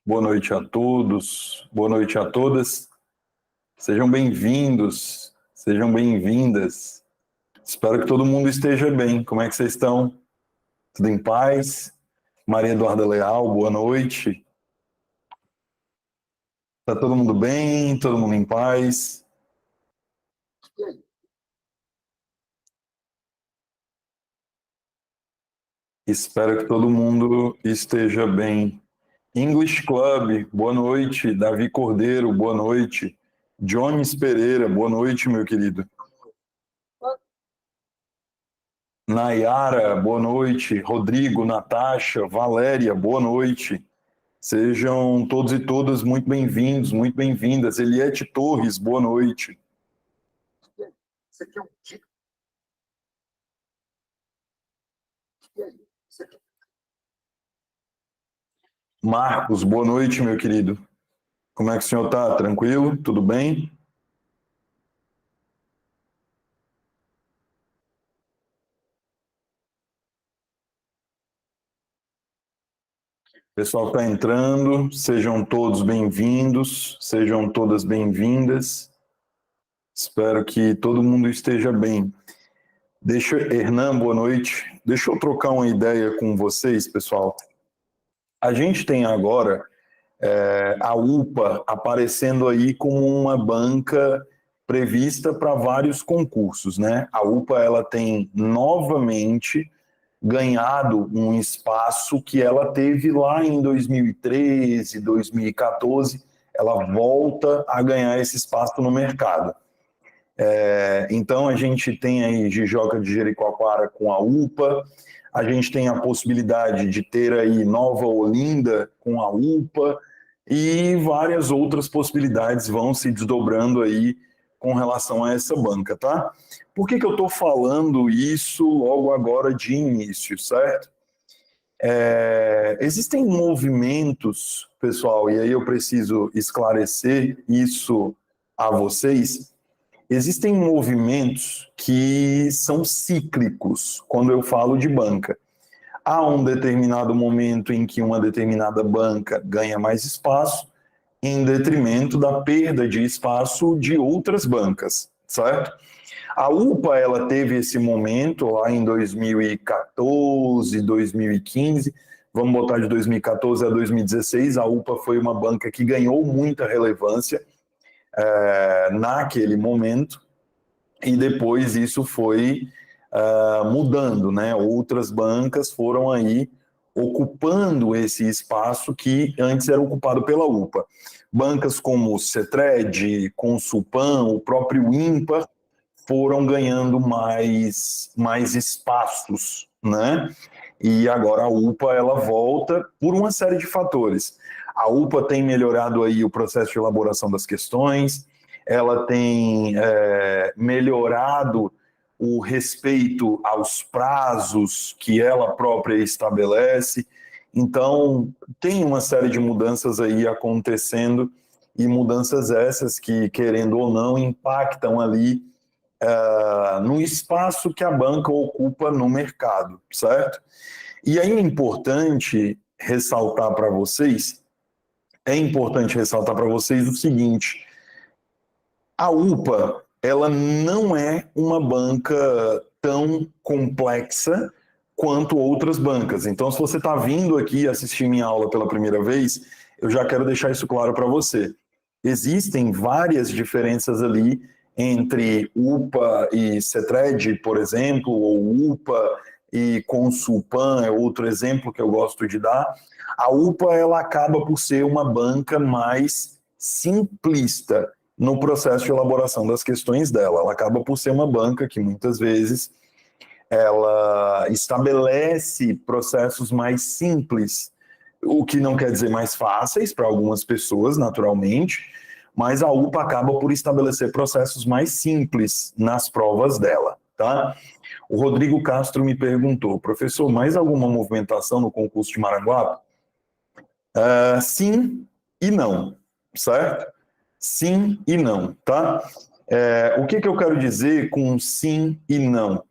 boa noite a todos, boa noite a todas. Sejam bem-vindos, sejam bem-vindas. Espero que todo mundo esteja bem. Como é que vocês estão? Tudo em paz? Maria Eduarda Leal, boa noite. Tá todo mundo bem? Todo mundo em paz? Espero que todo mundo esteja bem. English Club, boa noite. Davi Cordeiro, boa noite. Jones Pereira, boa noite, meu querido. Nayara, boa noite. Rodrigo, Natasha, Valéria, boa noite. Sejam todos e todas muito bem-vindos, muito bem-vindas. Eliette Torres, boa noite. Isso aqui é um dia. Marcos, boa noite, meu querido. Como é que o senhor está? Tranquilo? Tudo bem? O pessoal está entrando, sejam todos bem-vindos, sejam todas bem-vindas. Espero que todo mundo esteja bem. Hernan, boa noite. Deixa eu trocar uma ideia com vocês, pessoal. A gente tem agora a UPA aparecendo aí como uma banca prevista para vários concursos, né? A UPA ela tem novamente ganhado um espaço que ela teve lá em 2013, 2014, ela volta a ganhar esse espaço no mercado. Então a gente tem aí Jijoca de Jericoacoara com a UPA, a gente tem a possibilidade de ter aí Nova Olinda com a UPA e várias outras possibilidades vão se desdobrando aí com relação a essa banca, tá? Por que eu estou falando isso logo agora de início, certo? Existem movimentos, pessoal, e aí eu preciso esclarecer isso a vocês. Existem movimentos que são cíclicos quando eu falo de banca. Há um determinado momento em que uma determinada banca ganha mais espaço, em detrimento da perda de espaço de outras bancas, certo? A UPA ela teve esse momento lá em 2014, 2015, vamos botar de 2014 a 2016, a UPA foi uma banca que ganhou muita relevância naquele momento, e depois isso foi mudando, né? Outras bancas foram aí ocupando esse espaço que antes era ocupado pela UPA. Bancas como o Cetred, Consulpan, o próprio Ímpar foram ganhando mais espaços, né? E agora a UPA ela volta por uma série de fatores. A UPA tem melhorado aí o processo de elaboração das questões, ela tem melhorado o respeito aos prazos que ela própria estabelece. Então, tem uma série de mudanças aí acontecendo, e mudanças essas que, querendo ou não, impactam ali no espaço que a banca ocupa no mercado, certo? E aí é importante ressaltar para vocês, o seguinte: a UPA, ela não é uma banca tão complexa quanto outras bancas. Então, se você está vindo aqui assistir minha aula pela primeira vez, eu já quero deixar isso claro para você. Existem várias diferenças ali entre UPA e Cetred, por exemplo, ou UPA e Consulpan é outro exemplo que eu gosto de dar. A UPA ela acaba por ser uma banca mais simplista no processo de elaboração das questões dela. Ela acaba por ser uma banca que muitas vezes ela estabelece processos mais simples, o que não quer dizer mais fáceis para algumas pessoas, naturalmente, mas a UPA acaba por estabelecer processos mais simples nas provas dela, tá? O Rodrigo Castro me perguntou: professor, mais alguma movimentação no concurso de Maranguape? Sim e não, certo? Sim e não, tá? O que eu quero dizer com sim e não?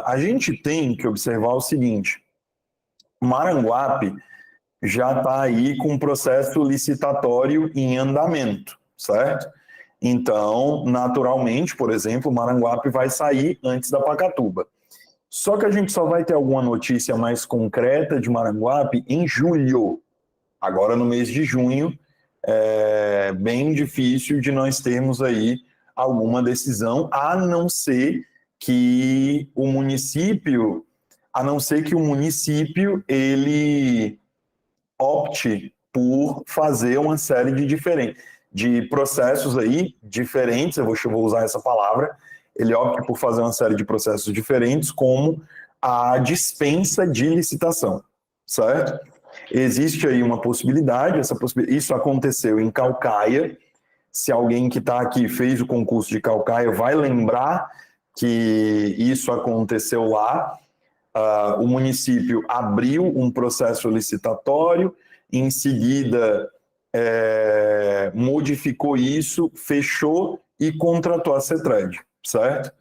A gente tem que observar o seguinte: Maranguape já está aí com o processo licitatório em andamento, certo? Então, naturalmente, por exemplo, Maranguape vai sair antes da Pacatuba. Só que a gente só vai ter alguma notícia mais concreta de Maranguape em julho. Agora, no mês de junho, é bem difícil de nós termos aí alguma decisão, a não ser que o município ele opte por fazer uma série de processos aí diferentes, eu vou usar essa palavra, ele opte por fazer uma série de processos diferentes, como a dispensa de licitação, certo? Existe aí uma possibilidade, isso aconteceu em Caucaia. Se alguém que está aqui fez o concurso de Caucaia vai lembrar que isso aconteceu lá. O município abriu um processo licitatório, em seguida modificou isso, fechou e contratou a CETRED, certo?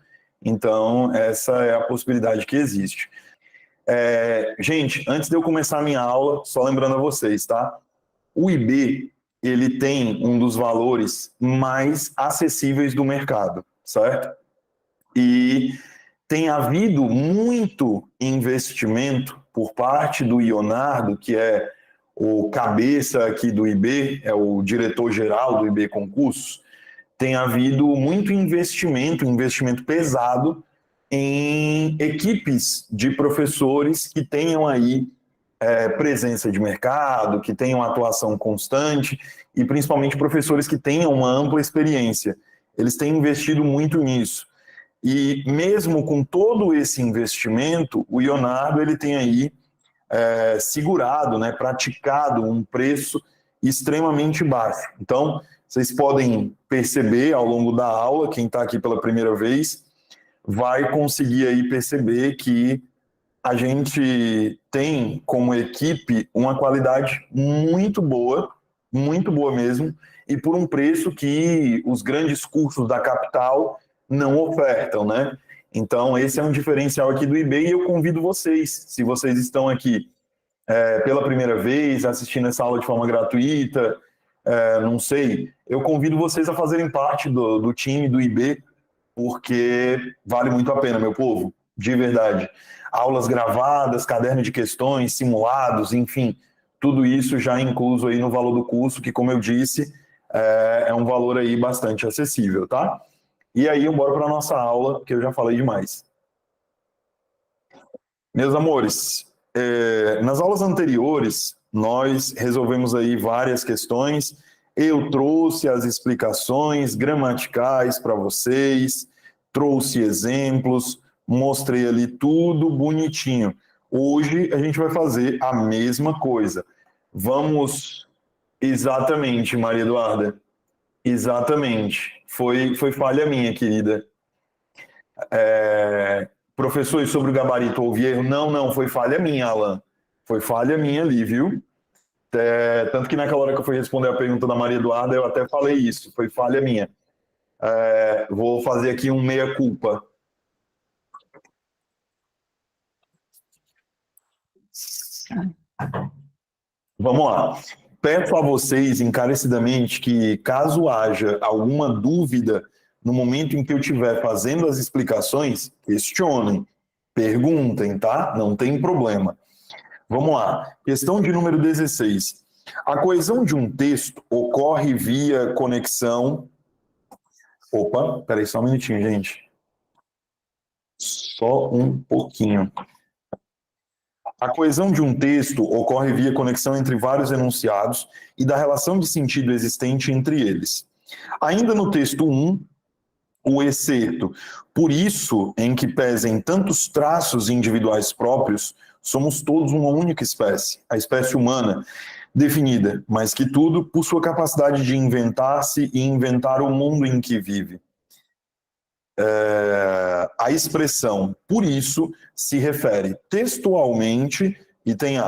Então, essa é a possibilidade que existe. Gente, antes de eu começar a minha aula, só lembrando a vocês, tá? O IB, ele tem um dos valores mais acessíveis do mercado, certo? E tem havido muito investimento por parte do Ionardo, que é o cabeça aqui do IB, é o diretor-geral do IB Concursos. Tem havido muito investimento pesado em equipes de professores que tenham aí presença de mercado, que tenham atuação constante e principalmente professores que tenham uma ampla experiência. Eles têm investido muito nisso. E mesmo com todo esse investimento, o Ionardo ele tem aí segurado, né, praticado um preço extremamente baixo. Então, vocês podem perceber ao longo da aula, quem está aqui pela primeira vez, vai conseguir aí perceber que a gente tem como equipe uma qualidade muito boa mesmo, e por um preço que os grandes cursos da capital não ofertam, né? Então, esse é um diferencial aqui do IB e eu convido vocês, se vocês estão aqui pela primeira vez, assistindo essa aula de forma gratuita, não sei, eu convido vocês a fazerem parte do time do IB, porque vale muito a pena, meu povo, de verdade. Aulas gravadas, caderno de questões, simulados, enfim, tudo isso já incluso aí no valor do curso, que, como eu disse, é um valor aí bastante acessível, tá? E aí, bora para a nossa aula, que eu já falei demais. Meus amores, nas aulas anteriores, nós resolvemos aí várias questões. Eu trouxe as explicações gramaticais para vocês, trouxe exemplos, mostrei ali tudo bonitinho. Hoje a gente vai fazer a mesma coisa. Vamos... Exatamente, Maria Eduarda. Exatamente. Foi falha minha, querida. Professor, e sobre o gabarito houve erro? Não, foi falha minha, Alan. Foi falha minha ali, viu? Tanto que naquela hora que eu fui responder a pergunta da Maria Eduarda, eu até falei isso, foi falha minha. Vou fazer aqui um meia-culpa. Vamos lá. Peço a vocês encarecidamente que, caso haja alguma dúvida no momento em que eu estiver fazendo as explicações, questionem, perguntem, tá? Não tem problema. Vamos lá. Questão de número 16. A coesão de um texto ocorre via conexão... Opa, peraí só um minutinho, gente. Só um pouquinho. A coesão de um texto ocorre via conexão entre vários enunciados e da relação de sentido existente entre eles. Ainda no texto 1, o excerto, por isso, em que pesem tantos traços individuais próprios, somos todos uma única espécie, a espécie humana, definida, mais que tudo, por sua capacidade de inventar-se e inventar o mundo em que vive. A expressão por isso se refere textualmente, e tem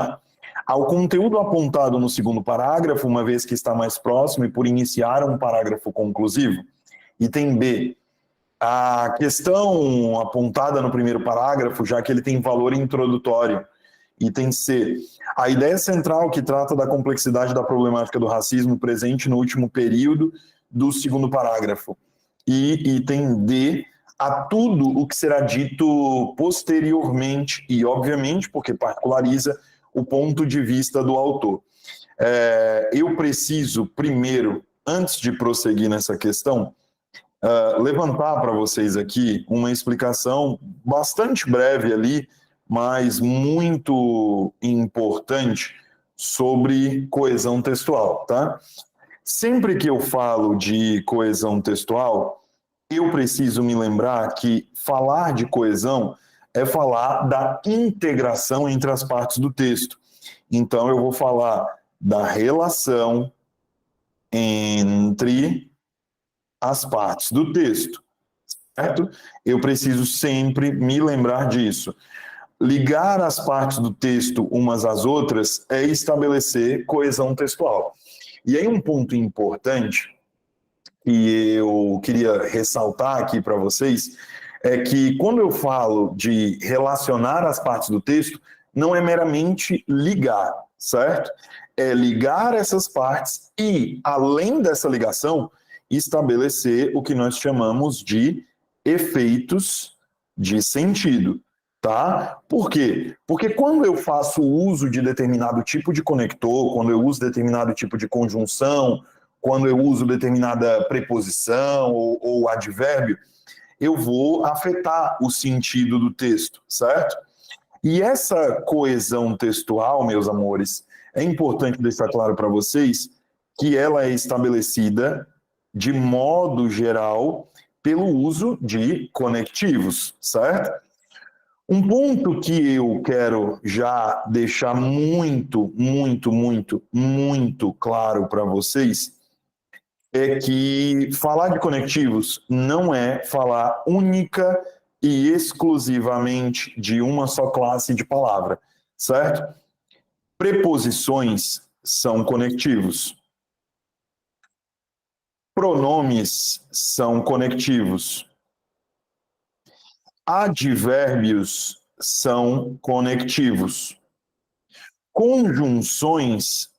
ao conteúdo apontado no segundo parágrafo, uma vez que está mais próximo e por iniciar um parágrafo conclusivo. Item B, a questão apontada no primeiro parágrafo, já que ele tem valor introdutório, Item C. A ideia central que trata da complexidade da problemática do racismo presente no último período do segundo parágrafo. E item D. A tudo o que será dito posteriormente e, obviamente, porque particulariza o ponto de vista do autor. Eu preciso, primeiro, antes de prosseguir nessa questão, levantar para vocês aqui uma explicação bastante breve ali, mas muito importante sobre coesão textual, tá? Sempre que eu falo de coesão textual, eu preciso me lembrar que falar de coesão é falar da integração entre as partes do texto. Então, eu vou falar da relação entre as partes do texto, certo? Eu preciso sempre me lembrar disso. Ligar as partes do texto umas às outras é estabelecer coesão textual. E aí um ponto importante que eu queria ressaltar aqui para vocês é que quando eu falo de relacionar as partes do texto, não é meramente ligar, certo? É ligar essas partes e, além dessa ligação, estabelecer o que nós chamamos de efeitos de sentido, tá? Por quê? Porque quando eu faço uso de determinado tipo de conector, quando eu uso determinado tipo de conjunção, quando eu uso determinada preposição ou advérbio, eu vou afetar o sentido do texto, certo? E essa coesão textual, meus amores, é importante deixar claro para vocês que ela é estabelecida de modo geral pelo uso de conectivos, certo? Um ponto que eu quero já deixar muito claro para vocês é que falar de conectivos não é falar única e exclusivamente de uma só classe de palavra, certo? Preposições são conectivos. Pronomes são conectivos. Advérbios são conectivos. Conjunções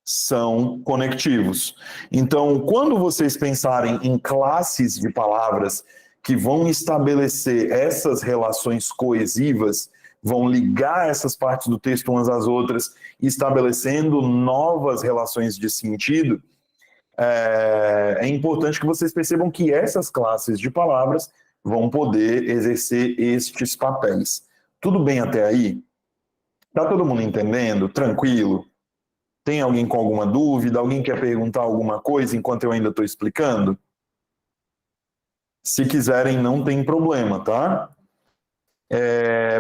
são conectivos. Então, quando vocês pensarem em classes de palavras que vão estabelecer essas relações coesivas, vão ligar essas partes do texto umas às outras, estabelecendo novas relações de sentido, é importante que vocês percebam que essas classes de palavras vão poder exercer estes papéis. Tudo bem até aí? Tá todo mundo entendendo? Tranquilo? Tem alguém com alguma dúvida? Alguém quer perguntar alguma coisa enquanto eu ainda estou explicando? Se quiserem, não tem problema, tá?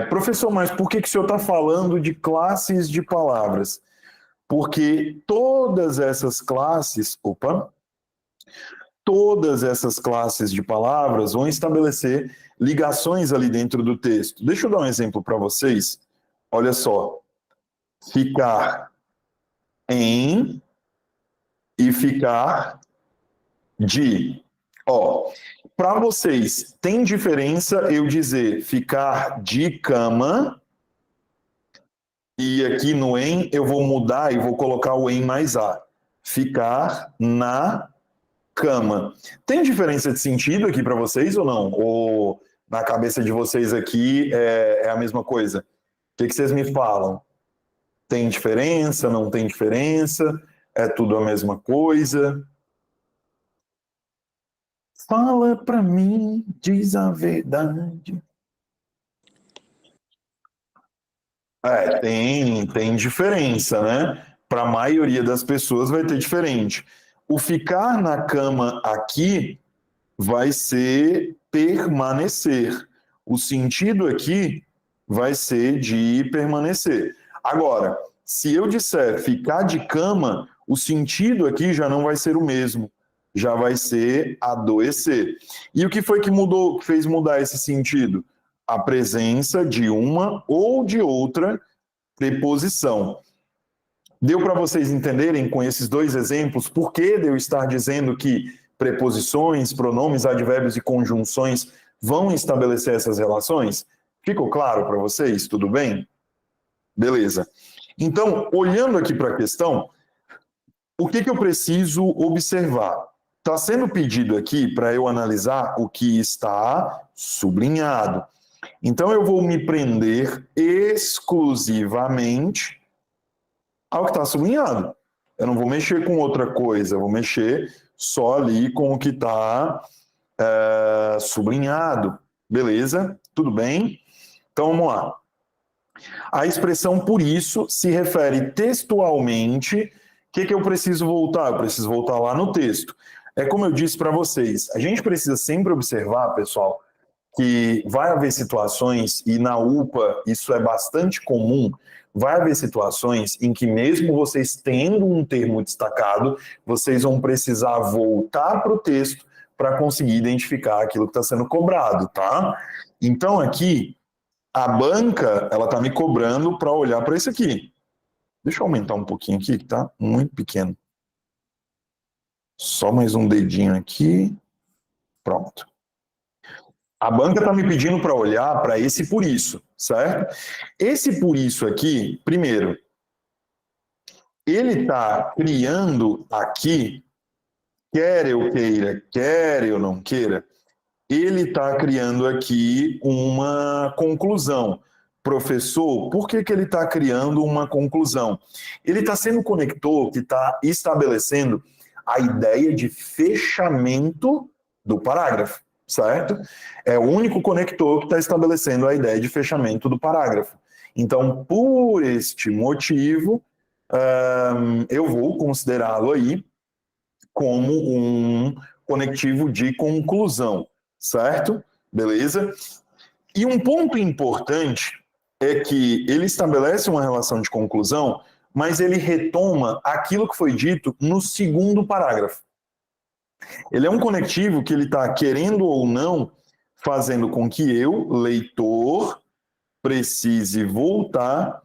Professor, mas por que o senhor está falando de classes de palavras? Porque todas essas classes, todas essas classes de palavras vão estabelecer ligações ali dentro do texto. Deixa eu dar um exemplo para vocês. Olha só. Ficar em e ficar de. Para vocês, tem diferença eu dizer ficar de cama e aqui no em eu vou mudar e vou colocar o em mais a. Ficar na cama. Tem diferença de sentido aqui para vocês ou não? Ou na cabeça de vocês aqui é a mesma coisa? O que vocês me falam? Tem diferença? Não tem diferença? É tudo a mesma coisa? Fala pra mim, diz a verdade. Tem diferença, né? Para a maioria das pessoas vai ter diferente. O ficar na cama aqui vai ser permanecer. O sentido aqui vai ser de permanecer. Agora, se eu disser ficar de cama, o sentido aqui já não vai ser o mesmo. Já vai ser adoecer. E o que foi que fez mudar esse sentido? A presença de uma ou de outra preposição. Deu para vocês entenderem com esses dois exemplos por que de eu estar dizendo que preposições, pronomes, advérbios e conjunções vão estabelecer essas relações? Ficou claro para vocês? Tudo bem? Beleza. Então, olhando aqui para a questão, o que eu preciso observar? Está sendo pedido aqui para eu analisar o que está sublinhado. Então, eu vou me prender exclusivamente ao que está sublinhado. Eu não vou mexer com outra coisa, eu vou mexer só ali com o que está sublinhado. Beleza? Tudo bem? Então, vamos lá. A expressão por isso se refere textualmente. O que eu preciso voltar? Eu preciso voltar lá no texto. É como eu disse para vocês, a gente precisa sempre observar, pessoal, que vai haver situações, e na UPA isso é bastante comum, vai haver situações em que mesmo vocês tendo um termo destacado, vocês vão precisar voltar para o texto para conseguir identificar aquilo que está sendo cobrado, tá? Então aqui, a banca, ela está me cobrando para olhar para isso aqui. Deixa eu aumentar um pouquinho aqui, que tá muito pequeno. Só mais um dedinho aqui. Pronto. A banca está me pedindo para olhar para esse por isso, certo? Esse por isso aqui, primeiro, ele está criando aqui, quer eu queira, quer eu não queira, ele está criando aqui uma conclusão. Professor, por que ele está criando uma conclusão? Ele está sendo o conector que está estabelecendo a ideia de fechamento do parágrafo, certo? É o único conector que está estabelecendo a ideia de fechamento do parágrafo. Então, por este motivo, eu vou considerá-lo aí como um conectivo de conclusão, certo? Beleza? E um ponto importante é que ele estabelece uma relação de conclusão, mas ele retoma aquilo que foi dito no segundo parágrafo. Ele é um conectivo que ele está, querendo ou não, fazendo com que eu, leitor, precise voltar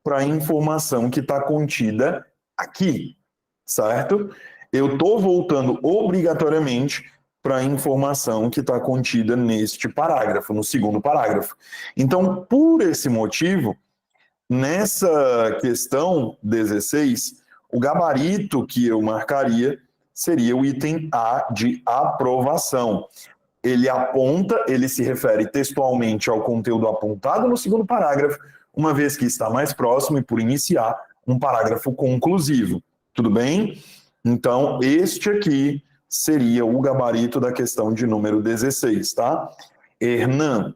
para a informação que está contida aqui, certo? Eu estou voltando obrigatoriamente para a informação que está contida neste parágrafo, no segundo parágrafo. Então, por esse motivo, nessa questão 16, o gabarito que eu marcaria seria o item A de aprovação. Ele aponta, ele se refere textualmente ao conteúdo apontado no segundo parágrafo, uma vez que está mais próximo e por iniciar um parágrafo conclusivo. Tudo bem? Então, este aqui seria o gabarito da questão de número 16, tá? Hernan,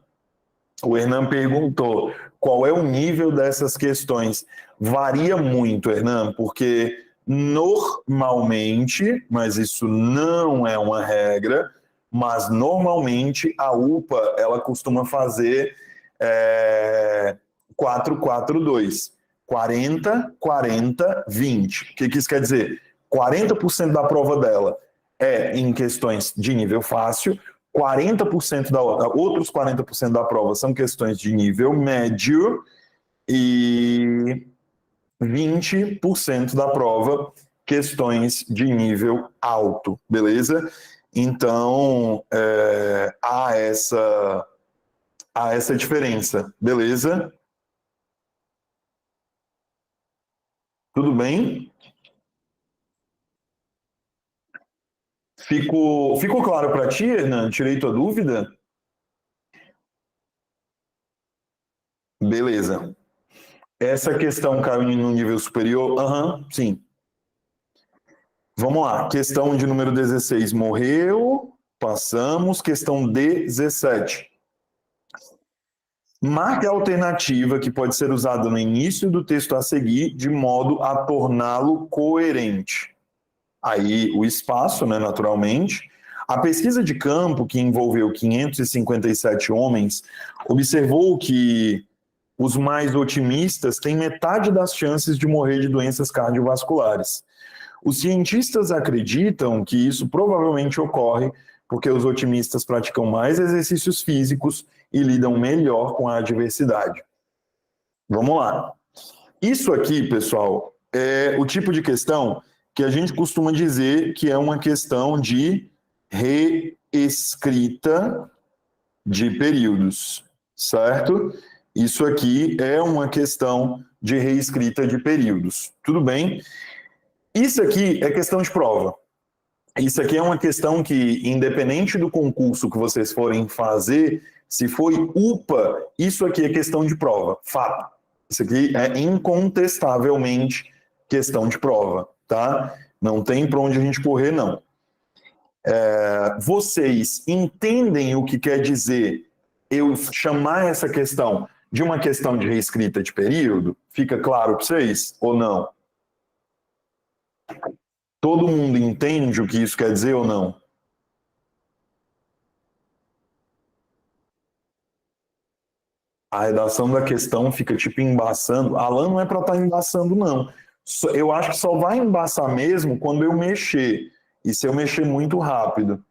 o Hernan perguntou qual é o nível dessas questões. Varia muito, Hernan, porque normalmente, mas isso não é uma regra, mas normalmente a UPA ela costuma fazer 4-4-2. 40, 40, 20. O que isso quer dizer? 40% da prova dela é em questões de nível fácil, 40% outros 40% da prova são questões de nível médio e 20% da prova questões de nível alto, beleza? Então, há essa diferença, beleza? Tudo bem? Ficou claro para ti, Hernan? Tirei tua dúvida? Beleza. Essa questão caiu no nível superior? Sim. Vamos lá. Questão de número 16 morreu. Passamos. Questão 17. Marque a alternativa que pode ser usada no início do texto a seguir de modo a torná-lo coerente. Aí o espaço, né, naturalmente. A pesquisa de campo, que envolveu 557 homens, observou que os mais otimistas têm metade das chances de morrer de doenças cardiovasculares. Os cientistas acreditam que isso provavelmente ocorre porque os otimistas praticam mais exercícios físicos e lidam melhor com a adversidade. Vamos lá. Isso aqui, pessoal, é o tipo de questão que a gente costuma dizer que é uma questão de reescrita de períodos, certo? Isso aqui é uma questão de reescrita de períodos. Tudo bem? Isso aqui é questão de prova. Isso aqui é uma questão que, independente do concurso que vocês forem fazer, se foi UPA, isso aqui é questão de prova, fato. Isso aqui é incontestavelmente questão de prova, tá? Não tem para onde a gente correr, não. Vocês entendem o que quer dizer eu chamar essa questão de uma questão de reescrita de período? Fica claro para vocês ou não? Todo mundo entende o que isso quer dizer ou não? A redação da questão fica tipo embaçando. Alan não é para estar embaçando, não. Eu acho que só vai embaçar mesmo quando eu mexer. E se eu mexer muito rápido.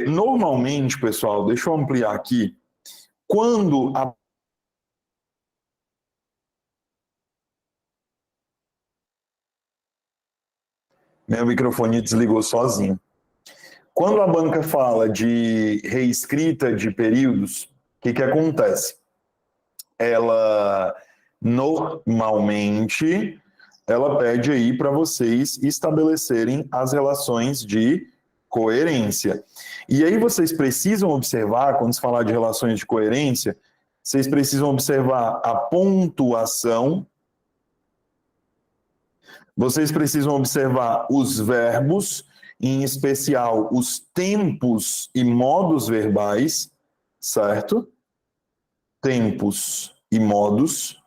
Normalmente, pessoal, deixa eu ampliar aqui. Quando a meu microfone desligou sozinho. Quando a banca fala de reescrita de períodos, o que acontece? Ela normalmente ela pede aí para vocês estabelecerem as relações de coerência. E aí vocês precisam observar, quando se falar de relações de coerência, vocês precisam observar a pontuação, vocês precisam observar os verbos, em especial os tempos e modos verbais, certo? Tempos e modos.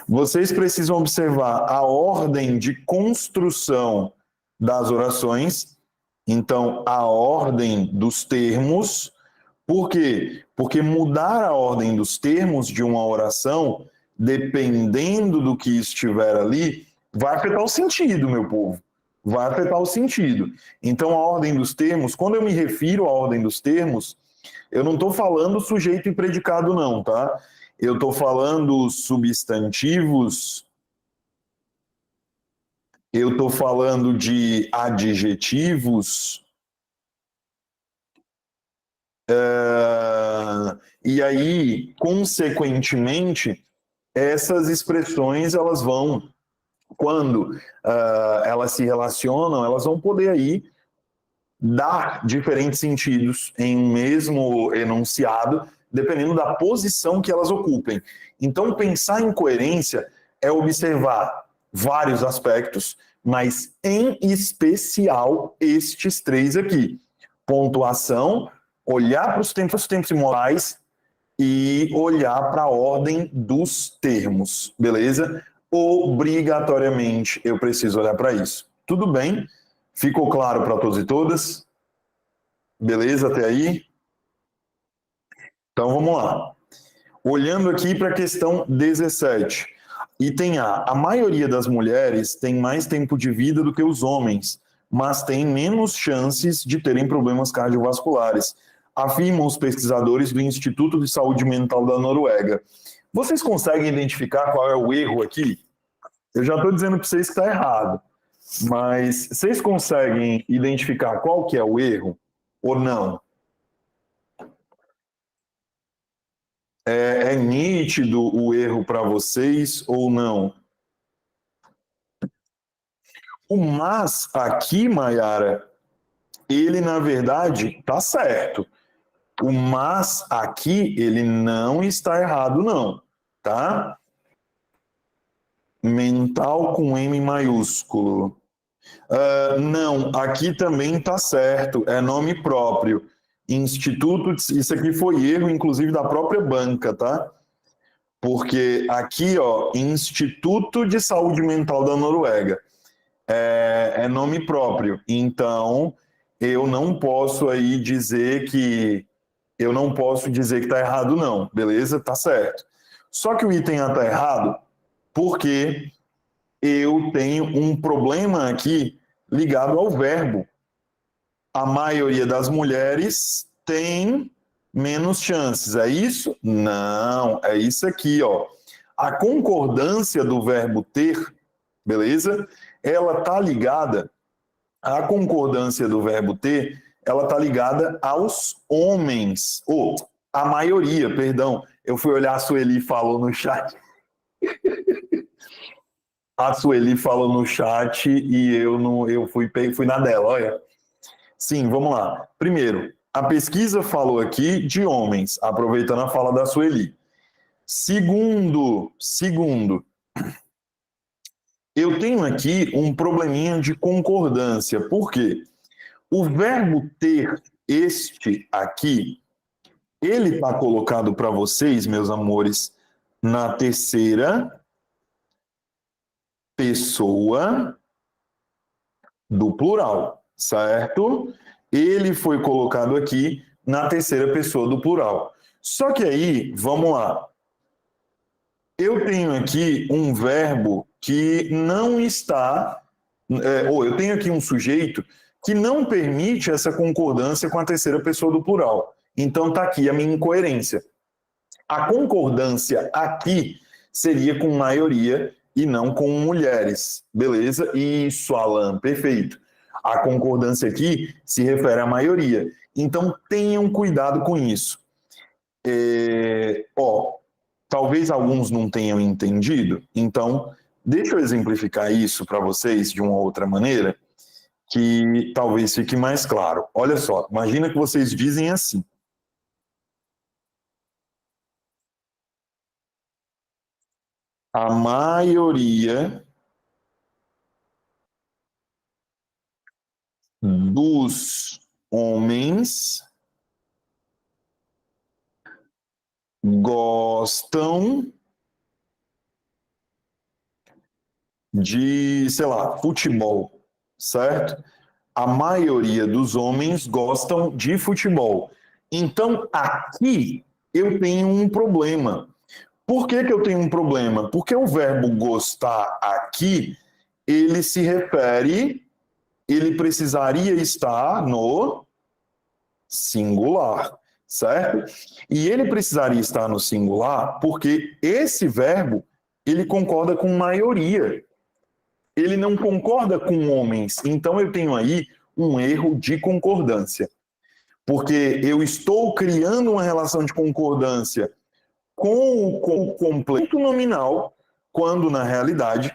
Vocês precisam observar a ordem de construção das orações, então a ordem dos termos. Por quê? Porque mudar a ordem dos termos de uma oração, dependendo do que estiver ali, vai afetar o sentido, meu povo. Vai afetar o sentido. Então, a ordem dos termos, quando eu me refiro à ordem dos termos, eu não estou falando sujeito e predicado, não, tá? Eu estou falando substantivos, eu estou falando de adjetivos, e aí, consequentemente, essas expressões, elas vão, quando elas se relacionam, elas vão poder aí dar diferentes sentidos em um mesmo enunciado, dependendo da posição que elas ocupem. Então, pensar em coerência é observar vários aspectos, mas em especial estes três aqui. Pontuação, olhar para os tempos imorais e olhar para a ordem dos termos, beleza? Obrigatoriamente eu preciso olhar para isso. Tudo bem? Ficou claro para todos e todas? Beleza até aí? Então vamos lá. Olhando aqui para a questão 17. Item A. A maioria das mulheres tem mais tempo de vida do que os homens, mas tem menos chances de terem problemas cardiovasculares, afirmam os pesquisadores do Instituto de Saúde Mental da Noruega. Vocês conseguem identificar qual é o erro aqui? Eu já estou dizendo para vocês que está errado, mas vocês conseguem identificar qual que é o erro ou não? É nítido o erro para vocês ou não? O mas aqui, Mayara, ele na verdade está certo. O mas aqui, ele não está errado, não, tá? Mental com M maiúsculo. Não, aqui também está certo, é nome próprio. Instituto, isso aqui foi erro, inclusive, da própria banca, tá? Porque aqui, ó, Instituto de Saúde Mental da Noruega, é nome próprio. Então, eu não posso aí dizer que está errado, não, beleza? Tá certo. Só que o item A está errado porque eu tenho um problema aqui ligado ao verbo. A maioria das mulheres tem menos chances. É isso? Não, é isso aqui, ó. A concordância do verbo ter, beleza? Ela tá ligada, a concordância do verbo ter, ela tá ligada aos homens, ou a maioria, perdão. Eu fui olhar, a Sueli falou no chat. A Sueli falou no chat e eu fui na dela, olha. Sim, vamos lá. Primeiro, a pesquisa falou aqui de homens, aproveitando a fala da Sueli. Segundo, eu tenho aqui um probleminha de concordância. Por quê? O verbo ter, este aqui, ele está colocado para vocês, meus amores, na terceira pessoa do plural, certo? Ele foi colocado aqui na terceira pessoa do plural. Só que aí, vamos lá. Eu tenho aqui um verbo que não está, ou eu tenho aqui um sujeito que não permite essa concordância com a terceira pessoa do plural. Então está aqui a minha incoerência. A concordância aqui seria com maioria e não com mulheres. Beleza? Isso, Alan, perfeito. A concordância aqui se refere à maioria. Então tenham cuidado com isso. Talvez alguns não tenham entendido, então deixa eu exemplificar isso para vocês de uma outra maneira, que talvez fique mais claro. Olha só, imagina que vocês dizem assim. A maioria dos homens gostam de, sei lá, futebol, certo? A maioria dos homens gostam de futebol. Então, aqui eu tenho um problema. Por que eu tenho um problema? Porque o verbo gostar aqui, ele se refere, ele precisaria estar no singular, certo? E ele precisaria estar no singular porque esse verbo, ele concorda com maioria. Ele não concorda com homens. Então eu tenho aí um erro de concordância. Porque eu estou criando uma relação de concordância com o completo nominal, quando na realidade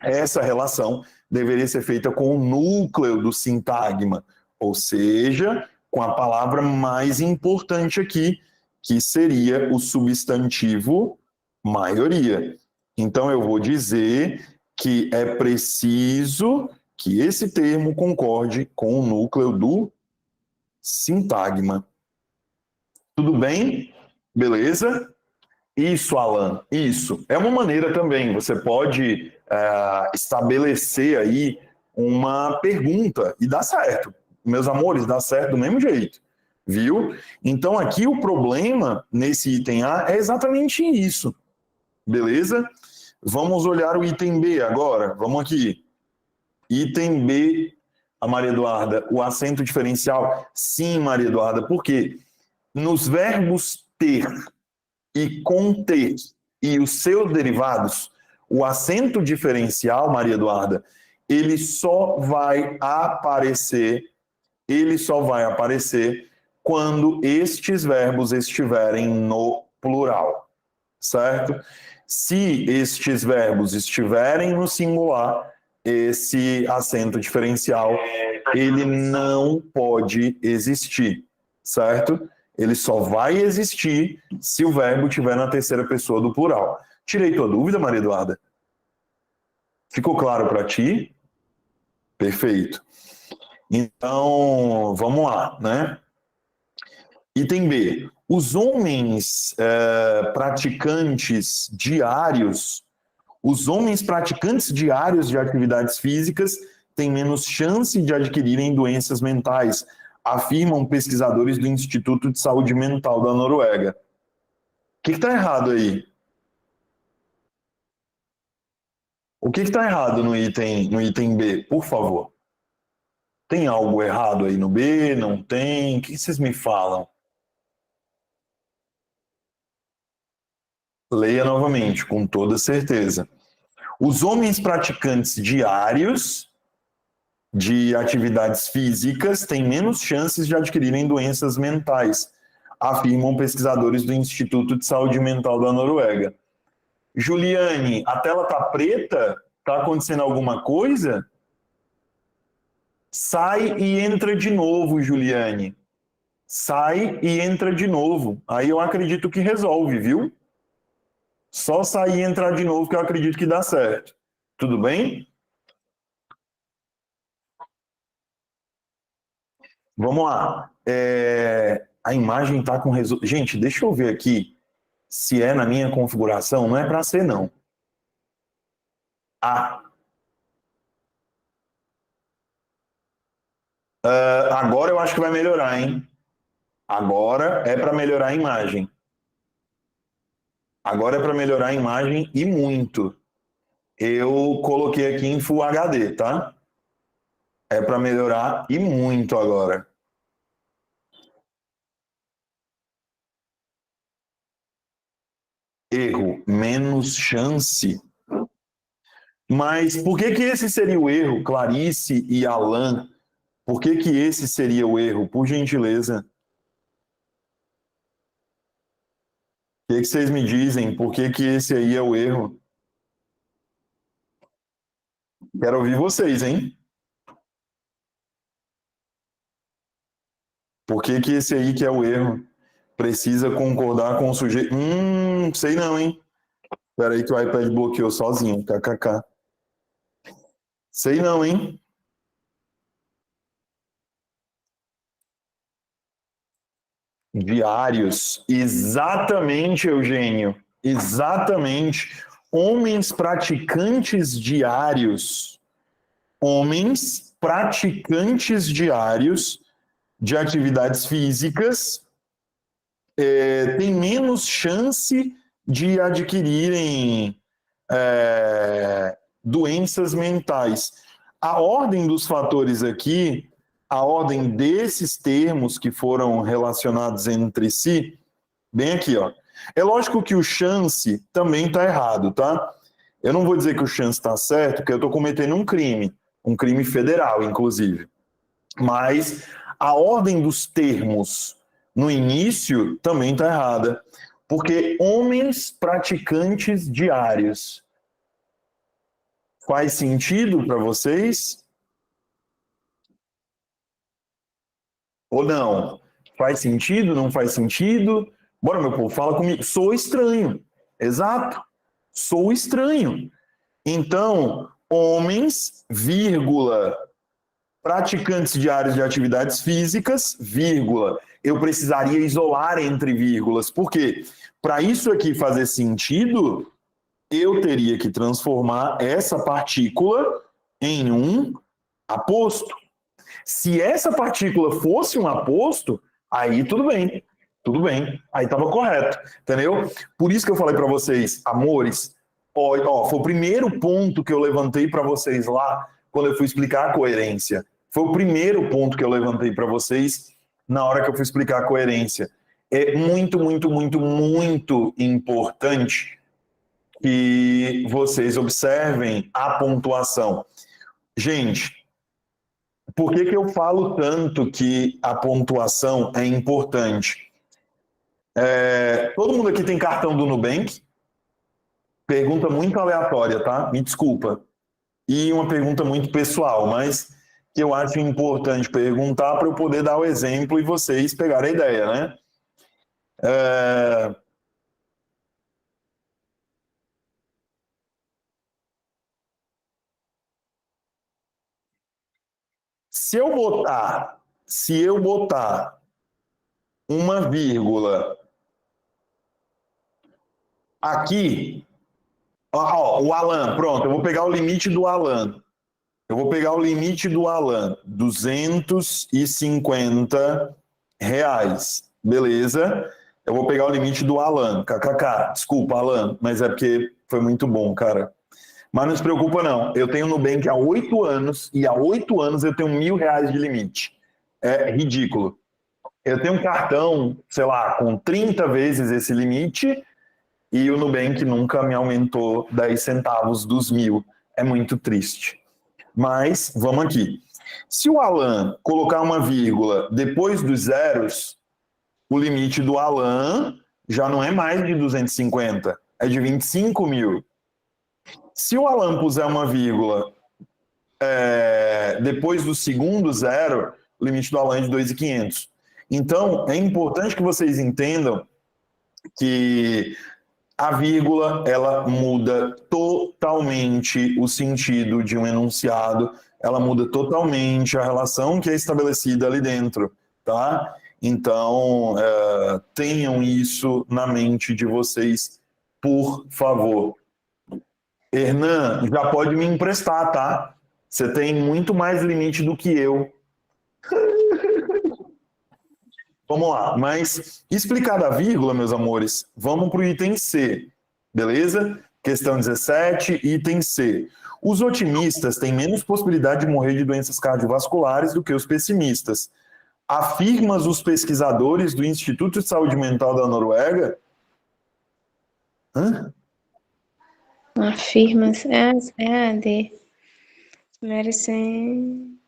essa relação deveria ser feita com o núcleo do sintagma, ou seja, com a palavra mais importante aqui, que seria o substantivo maioria. Então eu vou dizer que é preciso que esse termo concorde com o núcleo do sintagma. Tudo bem? Beleza? Isso, Alan, isso. É uma maneira também, você pode estabelecer aí uma pergunta e dá certo. Meus amores, dá certo do mesmo jeito, viu? Então aqui o problema nesse item A é exatamente isso, beleza? Vamos olhar o item B agora, vamos aqui. Item B, a Maria Eduarda, o acento diferencial. Sim, Maria Eduarda, por quê? Nos verbos ter e conter e os seus derivados, o acento diferencial, Maria Eduarda, ele só vai aparecer quando estes verbos estiverem no plural, certo? Se estes verbos estiverem no singular, esse acento diferencial, ele não pode existir, certo? Ele só vai existir se o verbo estiver na terceira pessoa do plural. Tirei tua dúvida, Maria Eduarda? Ficou claro para ti? Perfeito. Então, vamos lá, né? Item B. Os homens praticantes diários de atividades físicas têm menos chance de adquirirem doenças mentais, afirmam pesquisadores do Instituto de Saúde Mental da Noruega. O que está errado aí? O que está errado no item B, por favor? Tem algo errado aí no B? Não tem? O que vocês me falam? Leia novamente, com toda certeza. Os homens praticantes diários de atividades físicas têm menos chances de adquirirem doenças mentais, afirmam pesquisadores do Instituto de Saúde Mental da Noruega. Juliane, a tela está preta? Está acontecendo alguma coisa? Sai e entra de novo, Juliane. Sai e entra de novo. Aí eu acredito que resolve, viu? Só sair e entrar de novo que eu acredito que dá certo. Tudo bem? Vamos lá. A imagem está com resultado. Gente, deixa eu ver aqui se é na minha configuração. Não é para ser, não. Agora eu acho que vai melhorar, hein? Agora é para melhorar a imagem. Agora é para melhorar a imagem e muito. Eu coloquei aqui em Full HD, tá? É para melhorar e muito agora. Erro, menos chance. Mas por que esse seria o erro, Clarice e Alan? Por que esse seria o erro? Por gentileza. O que vocês me dizem? Por que esse aí é o erro? Quero ouvir vocês, hein? Por que esse aí que é o erro? Precisa concordar com o sujeito. Sei não, hein? Espera aí que o iPad bloqueou sozinho. KKK. Sei não, hein? Diários. Exatamente, Eugênio. Exatamente. Homens praticantes diários. Homens praticantes diários de atividades físicas têm menos chance de adquirirem doenças mentais. A ordem dos fatores aqui, a ordem desses termos que foram relacionados entre si, bem aqui, ó. É lógico que o chance também está errado, tá? Eu não vou dizer que o chance está certo, porque eu estou cometendo um crime federal, inclusive. Mas a ordem dos termos no início também está errada, porque homens praticantes diários. Faz sentido para vocês? Ou não? Faz sentido? Não faz sentido? Bora, meu povo, fala comigo. Sou estranho. Exato. Sou estranho. Então, homens, vírgula, praticantes diários de atividades físicas, vírgula. Eu precisaria isolar entre vírgulas. Por quê? Para isso aqui fazer sentido, eu teria que transformar essa partícula em um aposto. Se essa partícula fosse um aposto, aí tudo bem, aí estava correto, entendeu? Por isso que eu falei para vocês, amores, foi o primeiro ponto que eu levantei para vocês lá, quando eu fui explicar a coerência. Foi o primeiro ponto que eu levantei para vocês na hora que eu fui explicar a coerência. É muito, muito, muito, muito importante que vocês observem a pontuação. Gente, por que eu falo tanto que a pontuação é importante? Todo mundo aqui tem cartão do Nubank? Pergunta muito aleatória, tá? Me desculpa. E uma pergunta muito pessoal, mas que eu acho importante perguntar para eu poder dar o exemplo e vocês pegarem a ideia, né? Se eu botar uma vírgula aqui, o Alan, pronto, eu vou pegar o limite do Alan. R$250, beleza? Eu vou pegar o limite do Alan, kkk. Desculpa, Alan, mas é porque foi muito bom, cara. Mas não se preocupa, não. Eu tenho Nubank há 8 anos e há 8 anos eu tenho R$1.000 de limite. É ridículo. Eu tenho um cartão, sei lá, com 30 vezes esse limite e o Nubank nunca me aumentou 10 centavos dos 1.000. É muito triste. Mas, vamos aqui. Se o Alan colocar uma vírgula depois dos zeros, O limite do Alan já não é mais de 250, é de 25 mil. Se o Alan puser uma vírgula depois do segundo zero, o limite do Alan é de 2.500. Então, é importante que vocês entendam que a vírgula, ela muda totalmente o sentido de um enunciado, ela muda totalmente a relação que é estabelecida ali dentro, tá? Então, tenham isso na mente de vocês, por favor. Hernan, já pode me emprestar, tá? Você tem muito mais limite do que eu. Vamos lá, mas explicada a vírgula, meus amores, vamos para o item C, beleza? Questão 17, item C. Os otimistas têm menos possibilidade de morrer de doenças cardiovasculares do que os pessimistas. Afirmam os pesquisadores do Instituto de Saúde Mental da Noruega? Hã? Afirma, é a D. Merecem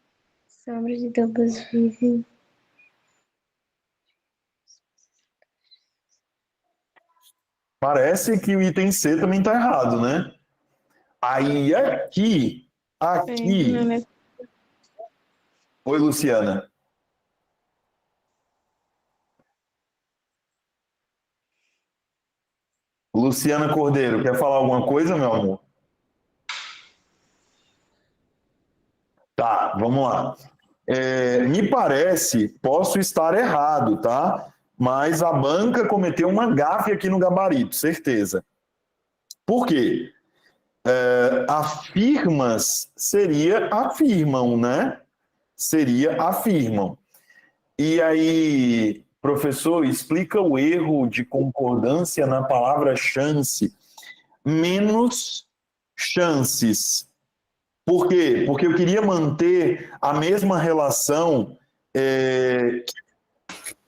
sombra de dúvidas vivem. Parece que o item C também está errado, né? Aí aqui... Oi, Luciana. Luciana Cordeiro, quer falar alguma coisa, meu amor? Tá, vamos lá. Me parece, posso estar errado, tá? Mas a banca cometeu uma gafe aqui no gabarito, certeza. Por quê? Afirmas seria afirmam, né? Seria afirmam. E aí, professor, explica o erro de concordância na palavra chance. Menos chances. Por quê? Porque eu queria manter a mesma relação.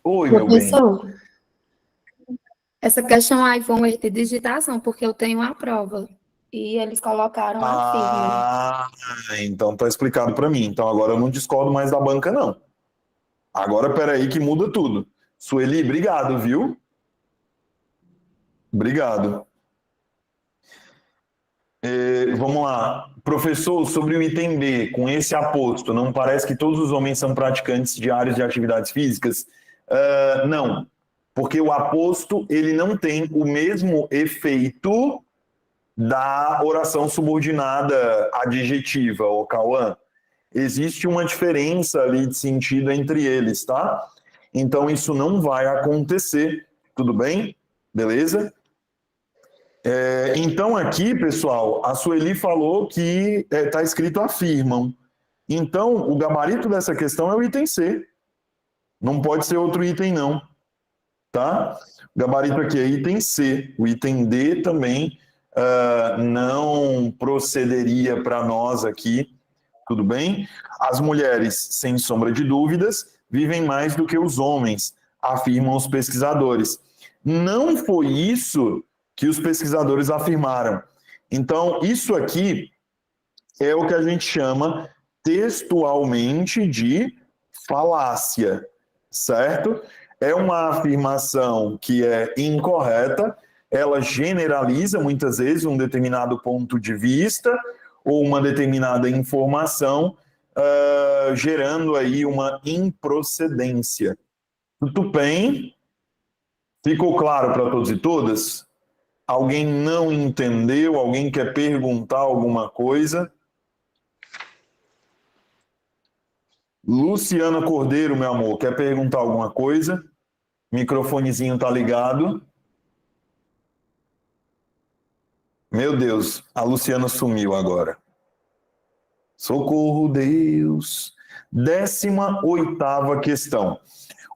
Oi, meu bem. Professor, essa questão aí foi um erro de digitação, porque eu tenho a prova. E eles colocaram a firma. Então tá explicado para mim. Então agora eu não discordo mais da banca, não. Agora, peraí que muda tudo. Sueli, obrigado, viu? Obrigado. Vamos lá. Professor, sobre o item B, com esse aposto, não parece que todos os homens são praticantes diários de atividades físicas? Não, porque o aposto ele não tem o mesmo efeito da oração subordinada adjetiva, ô Cauã. Existe uma diferença ali de sentido entre eles, tá? Então isso não vai acontecer, tudo bem? Beleza? Então aqui, pessoal, a Sueli falou que está escrito afirmam. Então, o gabarito dessa questão é o item C. Não pode ser outro item, não. Tá? O gabarito aqui é item C. O item D também não procederia para nós aqui. Tudo bem? As mulheres, sem sombra de dúvidas, vivem mais do que os homens, afirmam os pesquisadores. Não foi isso que os pesquisadores afirmaram. Então, isso aqui é o que a gente chama textualmente de falácia, certo? É uma afirmação que é incorreta, ela generaliza muitas vezes um determinado ponto de vista ou uma determinada informação, gerando aí uma improcedência. Tudo bem? Ficou claro para todos e todas? Alguém não entendeu? Alguém quer perguntar alguma coisa? Luciana Cordeiro, meu amor, quer perguntar alguma coisa? Microfonezinho tá ligado. Meu Deus, a Luciana sumiu agora. Socorro, Deus. 18ª questão.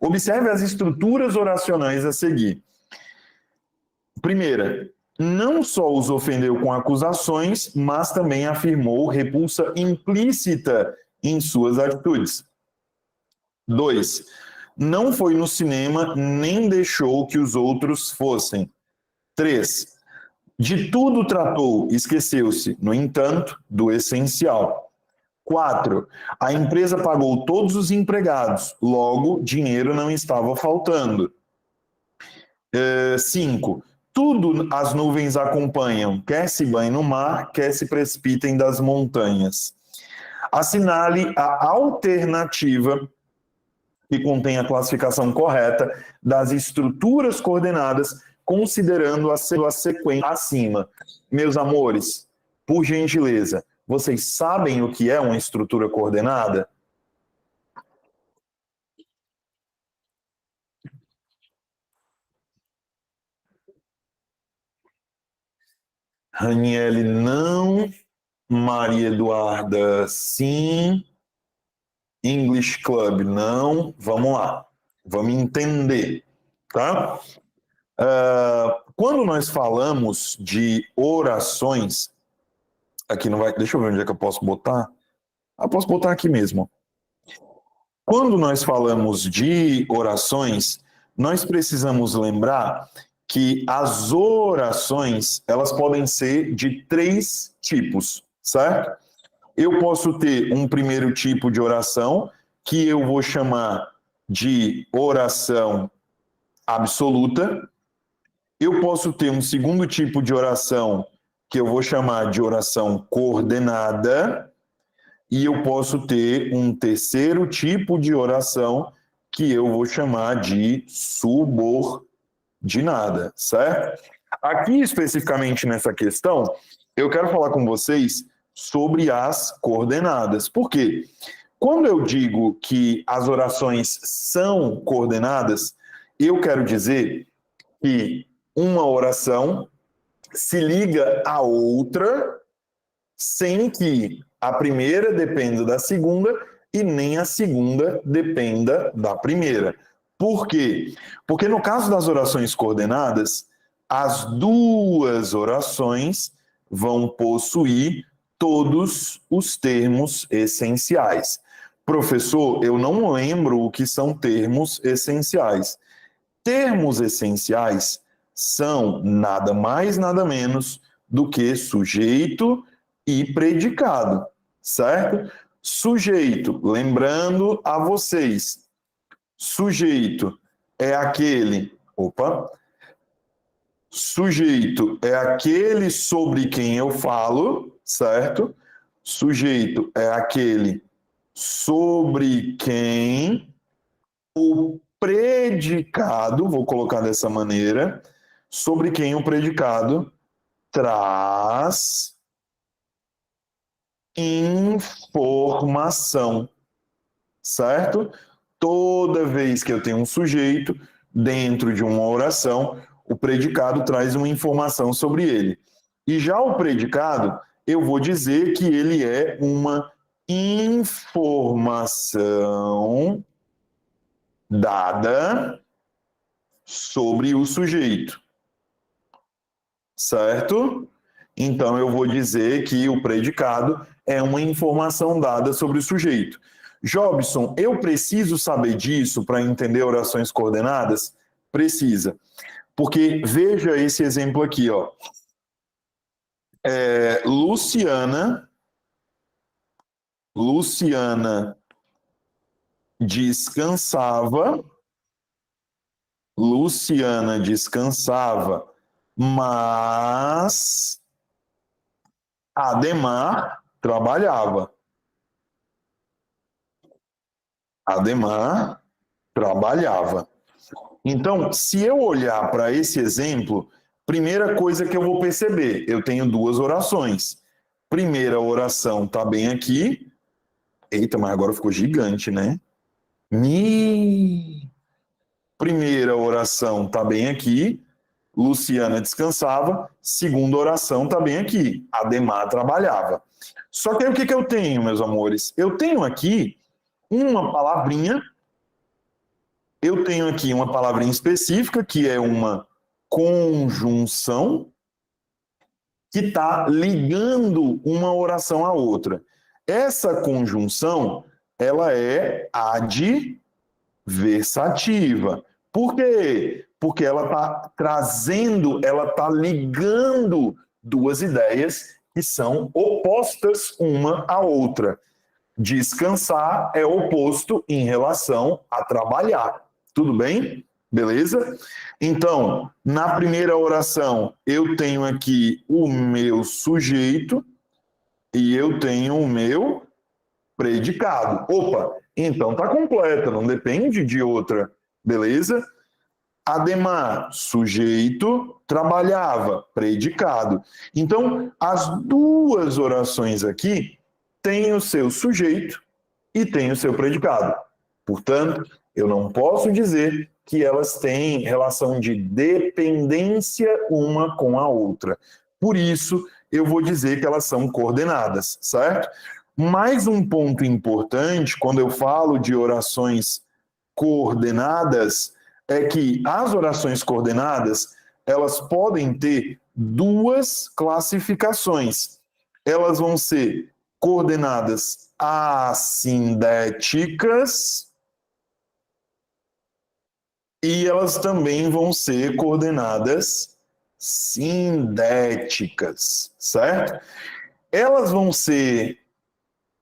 Observe as estruturas oracionais a seguir. Primeira, não só os ofendeu com acusações, mas também afirmou repulsa implícita em suas atitudes. 2. Não foi no cinema nem deixou que os outros fossem. 3. De tudo tratou, esqueceu-se, no entanto, do essencial. 4. A empresa pagou todos os empregados, logo, dinheiro não estava faltando. 5. Tudo as nuvens acompanham, quer se banhem no mar, quer se precipitem das montanhas. Assinale a alternativa que contém a classificação correta das estruturas coordenadas, considerando a sequência acima. Meus amores, por gentileza, vocês sabem o que é uma estrutura coordenada? Raniele, não. Maria Eduarda, sim. English Club, não. Vamos lá. Vamos entender, tá? Quando nós falamos de orações, aqui não vai... Deixa eu ver onde é que eu posso botar. Posso botar aqui mesmo. Quando nós falamos de orações, nós precisamos lembrar que as orações, elas podem ser de 3 tipos, certo? Eu posso ter um primeiro tipo de oração, que eu vou chamar de oração absoluta. Eu posso ter um segundo tipo de oração, que eu vou chamar de oração coordenada. E eu posso ter um terceiro tipo de oração, que eu vou chamar de subordinada, certo? Aqui, especificamente nessa questão, eu quero falar com vocês sobre as coordenadas. Por quê? Quando eu digo que as orações são coordenadas, eu quero dizer que uma oração se liga à outra sem que a primeira dependa da segunda e nem a segunda dependa da primeira. Por quê? Porque no caso das orações coordenadas, as duas orações vão possuir todos os termos essenciais. Professor, eu não lembro o que são termos essenciais. Termos essenciais são nada mais, nada menos do que sujeito e predicado, certo? Sujeito, lembrando a vocês, sujeito é aquele, sujeito é aquele sobre quem eu falo, certo? Sujeito é aquele sobre quem o predicado, vou colocar dessa maneira, sobre quem o predicado traz informação, certo? Toda vez que eu tenho um sujeito dentro de uma oração, o predicado traz uma informação sobre ele. E já o predicado, eu vou dizer que ele é uma informação dada sobre o sujeito, certo? Então, eu vou dizer que o predicado é uma informação dada sobre o sujeito. Jobson, eu preciso saber disso para entender orações coordenadas? Precisa. Porque veja esse exemplo aqui, ó. Luciana descansava, mas Ademar trabalhava. Então, se eu olhar para esse exemplo, primeira coisa que eu vou perceber, eu tenho duas orações. Primeira oração está bem aqui. Eita, mas agora ficou gigante, né? Primeira oração está bem aqui. Luciana descansava. Segunda oração está bem aqui. Ademar trabalhava. Só que aí o que eu tenho, meus amores? Eu tenho aqui uma palavrinha. Eu tenho aqui uma palavrinha específica, que é uma conjunção, que está ligando uma oração à outra. Essa conjunção, ela é adversativa. Por quê? Porque ela está trazendo, ela está ligando duas ideias que são opostas uma à outra. Descansar é oposto em relação a trabalhar. Tudo bem? Beleza? Então, na primeira oração, eu tenho aqui o meu sujeito e eu tenho o meu predicado. Opa, então tá completa, não depende de outra. Beleza? Ademar, sujeito, trabalhava, predicado. Então, as duas orações aqui têm o seu sujeito e têm o seu predicado. Portanto, eu não posso dizer que elas têm relação de dependência uma com a outra. Por isso, eu vou dizer que elas são coordenadas, certo? Mais um ponto importante, quando eu falo de orações coordenadas, é que as orações coordenadas, elas podem ter duas classificações. Elas vão ser coordenadas assindéticas e elas também vão ser coordenadas sindéticas, certo? Elas vão ser...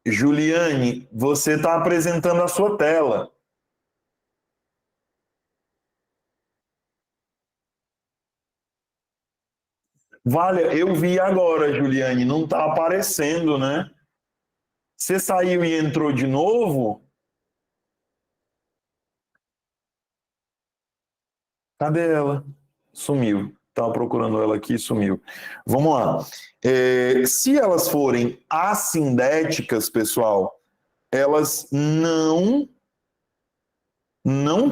Juliane, você está apresentando a sua tela. Vale, eu vi agora, Juliane, não está aparecendo, né? Você saiu e entrou de novo? Cadê ela? Sumiu. Estava procurando ela aqui e sumiu. Vamos lá. Se elas forem assindéticas, pessoal, elas não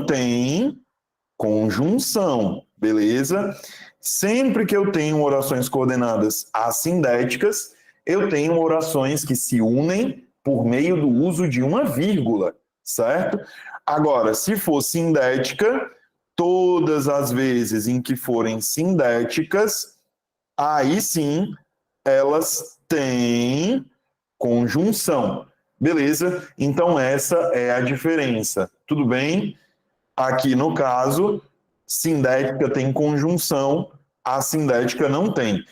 têm conjunção, beleza? Sempre que eu tenho orações coordenadas assindéticas, eu tenho orações que se unem por meio do uso de uma vírgula, certo? Agora, se for sindética, todas as vezes em que forem sindéticas, aí sim elas têm conjunção, beleza? Então essa é a diferença, tudo bem? Aqui no caso, sindética tem conjunção, assindética não tem.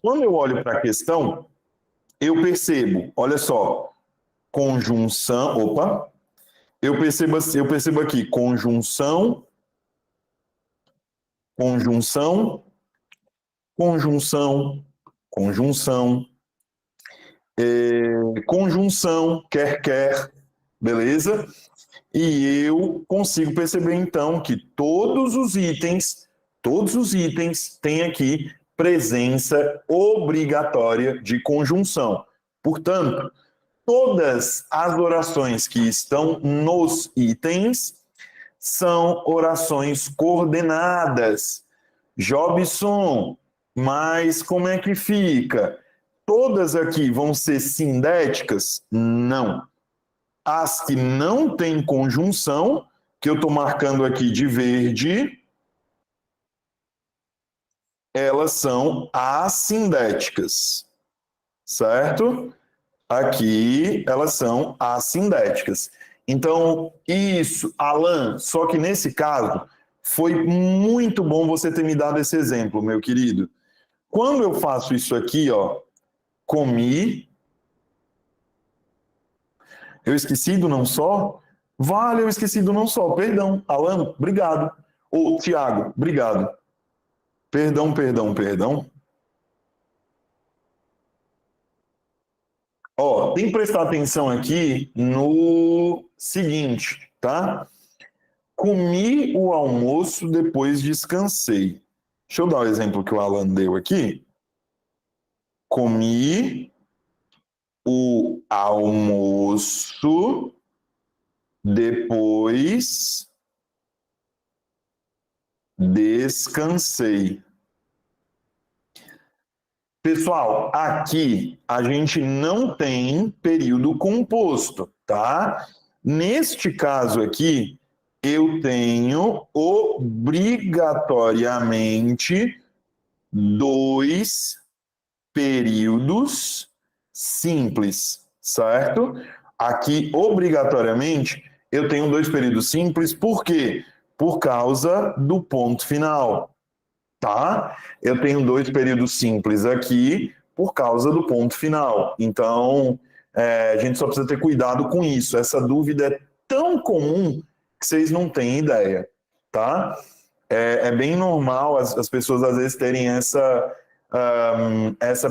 Quando eu olho para a questão, eu percebo, olha só, conjunção, eu percebo aqui conjunção, conjunção, conjunção, conjunção, conjunção, quer, beleza? E eu consigo perceber, então, que todos os itens têm aqui presença obrigatória de conjunção. Portanto, todas as orações que estão nos itens são orações coordenadas. Jobson, mas como é que fica? Todas aqui vão ser sindéticas? Não. As que não têm conjunção, que eu estou marcando aqui de verde, elas são assindéticas, certo? Aqui elas são assindéticas. Então, isso, Alan, só que nesse caso, foi muito bom você ter me dado esse exemplo, meu querido. Quando eu faço isso aqui, ó, comi... Eu esqueci do não só? Vale, eu esqueci do não só. Perdão. Alan, obrigado. Ô, Tiago, obrigado. Perdão. Ó, tem que prestar atenção aqui no seguinte, tá? Comi o almoço, depois descansei. Deixa eu dar o exemplo que o Alan deu aqui. Comi o almoço, depois descansei. Pessoal, aqui a gente não tem período composto, tá? Neste caso aqui, eu tenho obrigatoriamente 2 períodos simples, certo? Aqui, obrigatoriamente, eu tenho 2 períodos simples, por quê? Por causa do ponto final, tá? Eu tenho 2 períodos simples aqui, por causa do ponto final. Então, a gente só precisa ter cuidado com isso. Essa dúvida é tão comum que vocês não têm ideia, tá? É bem normal as pessoas às vezes terem essa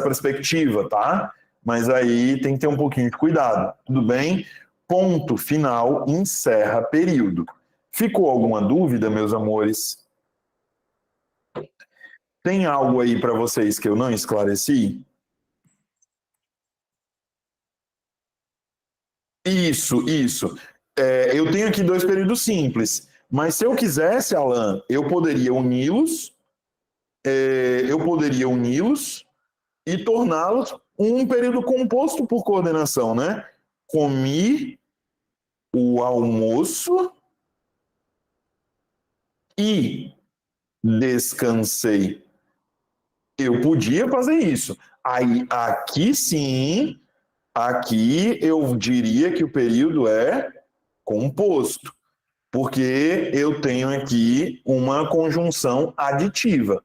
perspectiva, tá? Mas aí tem que ter um pouquinho de cuidado, tudo bem? Ponto final, encerra período. Ficou alguma dúvida, meus amores? Tem algo aí para vocês que eu não esclareci? Isso. Eu tenho aqui dois períodos simples, mas se eu quisesse, Alan, eu poderia uni-los e torná-los um período composto por coordenação, né? Comi o almoço e descansei. Eu podia fazer isso. Aí, aqui sim, aqui eu diria que o período é composto, porque eu tenho aqui uma conjunção aditiva.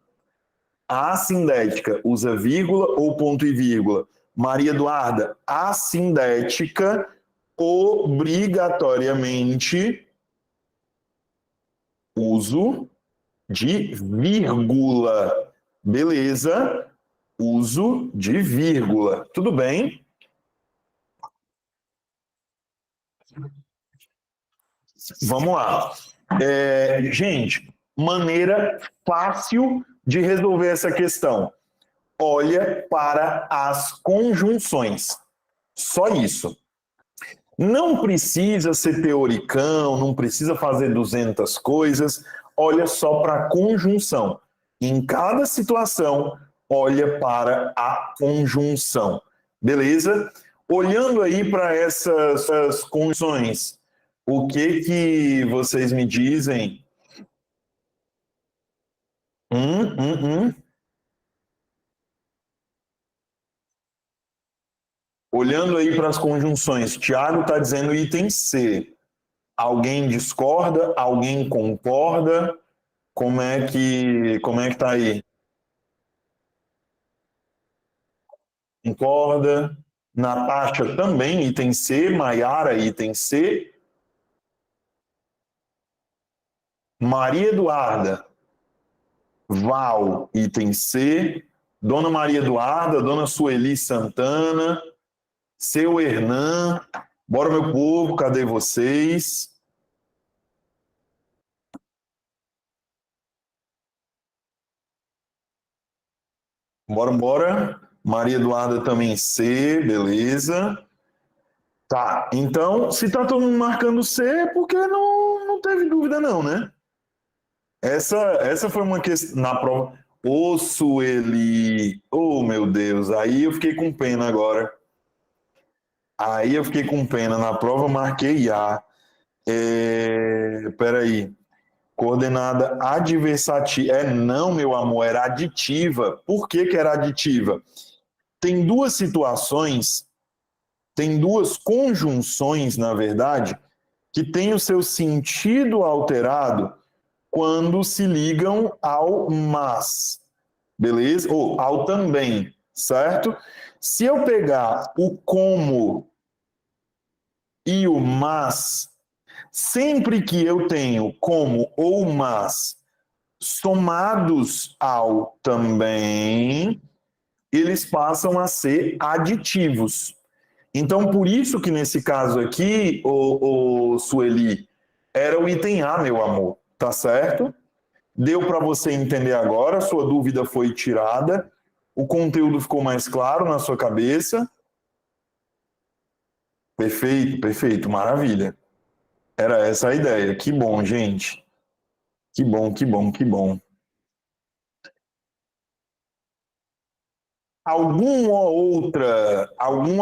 A assindética usa vírgula ou ponto e vírgula. Maria Eduarda, assindética obrigatoriamente uso de vírgula. Beleza? Uso de vírgula. Tudo bem? Vamos lá. Gente, maneira fácil de resolver essa questão. Olha para as conjunções. Só isso. Não precisa ser teoricão, não precisa fazer 200 coisas. Olha só para a conjunção. Em cada situação, olha para a conjunção. Beleza? Olhando aí para essas conjunções, o que vocês me dizem? Hum, hum, hum. Olhando aí para as conjunções, Tiago está dizendo item C. Alguém discorda? Alguém concorda? Como é que tá aí? Concorda? Natasha também, item C. Maiara, item C. Maria Eduarda, Val, item C. Dona Maria Eduarda, Dona Sueli Santana, seu Hernan. Bora, meu povo, cadê vocês? Bora. Maria Eduarda também C, beleza. Tá, então, se tá todo mundo marcando C, é porque não teve dúvida não, né? Essa foi uma questão na prova. Ô, Sueli, oh meu Deus, aí eu fiquei com pena agora. Aí eu fiquei com pena, na prova marquei A. Peraí, coordenada adversativa. Não, meu amor, era aditiva. Por que era aditiva? Tem duas situações, tem duas conjunções, na verdade, que têm o seu sentido alterado quando se ligam ao mas, beleza? Ou ao também, certo? Se eu pegar o como e o mas, sempre que eu tenho como ou mas somados ao também, eles passam a ser aditivos. Então, por isso que nesse caso aqui, o Sueli, era o item A, meu amor, tá certo? Deu para você entender agora, sua dúvida foi tirada, o conteúdo ficou mais claro na sua cabeça. Perfeito, maravilha. Era essa a ideia. Que bom, gente. Que bom. Alguma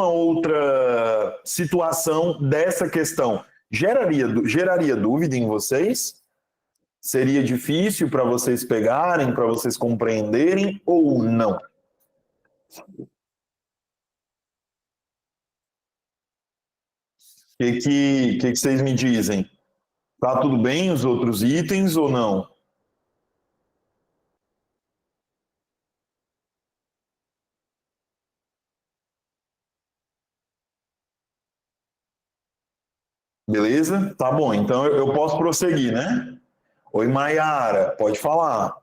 outra situação dessa questão geraria dúvida em vocês? Seria difícil para vocês pegarem, para vocês compreenderem ou não? Que vocês me dizem? Tá tudo bem os outros itens ou não? Beleza? Tá bom, então eu posso prosseguir, né? Oi, Maiara, pode falar.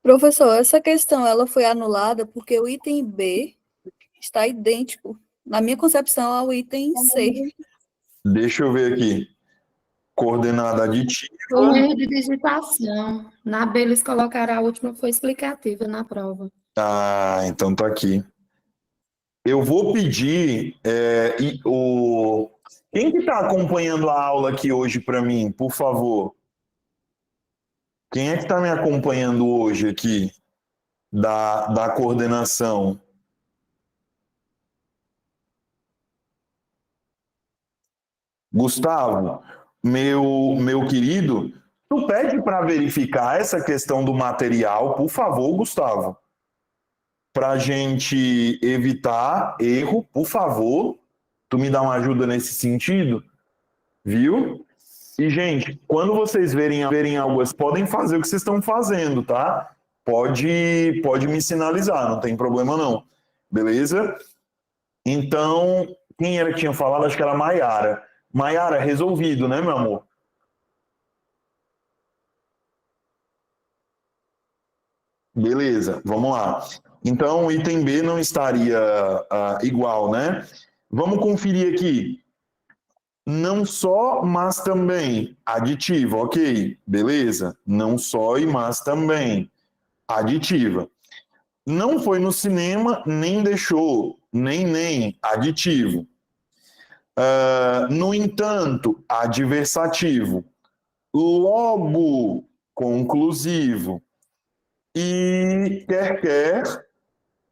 Professor, essa questão ela foi anulada porque o item B está idêntico, na minha concepção, ao item C. Deixa eu ver aqui. Coordenada aditiva. Foi um erro de digitação. Na B eles colocaram a última, foi explicativa na prova. Ah, então tá aqui. Eu vou pedir quem que está acompanhando a aula aqui hoje para mim, por favor? Quem é que está me acompanhando hoje aqui da coordenação? Gustavo, meu querido, tu pede para verificar essa questão do material, por favor, Gustavo, para a gente evitar erro, por favor. Tu me dá uma ajuda nesse sentido, viu? E, gente, quando vocês verem algo assim, podem fazer o que vocês estão fazendo, tá? Pode me sinalizar, não tem problema não. Beleza? Então, quem era que tinha falado? Acho que era a Maiara. Maiara, resolvido, né, meu amor? Beleza, vamos lá. Então, o item B não estaria igual, né? Vamos conferir aqui. Não só, mas também. Aditiva, ok. Beleza. Não só e mas também. Aditiva. Não foi no cinema, nem deixou. Nem. Aditivo. No entanto, adversativo. Logo, conclusivo. E quer,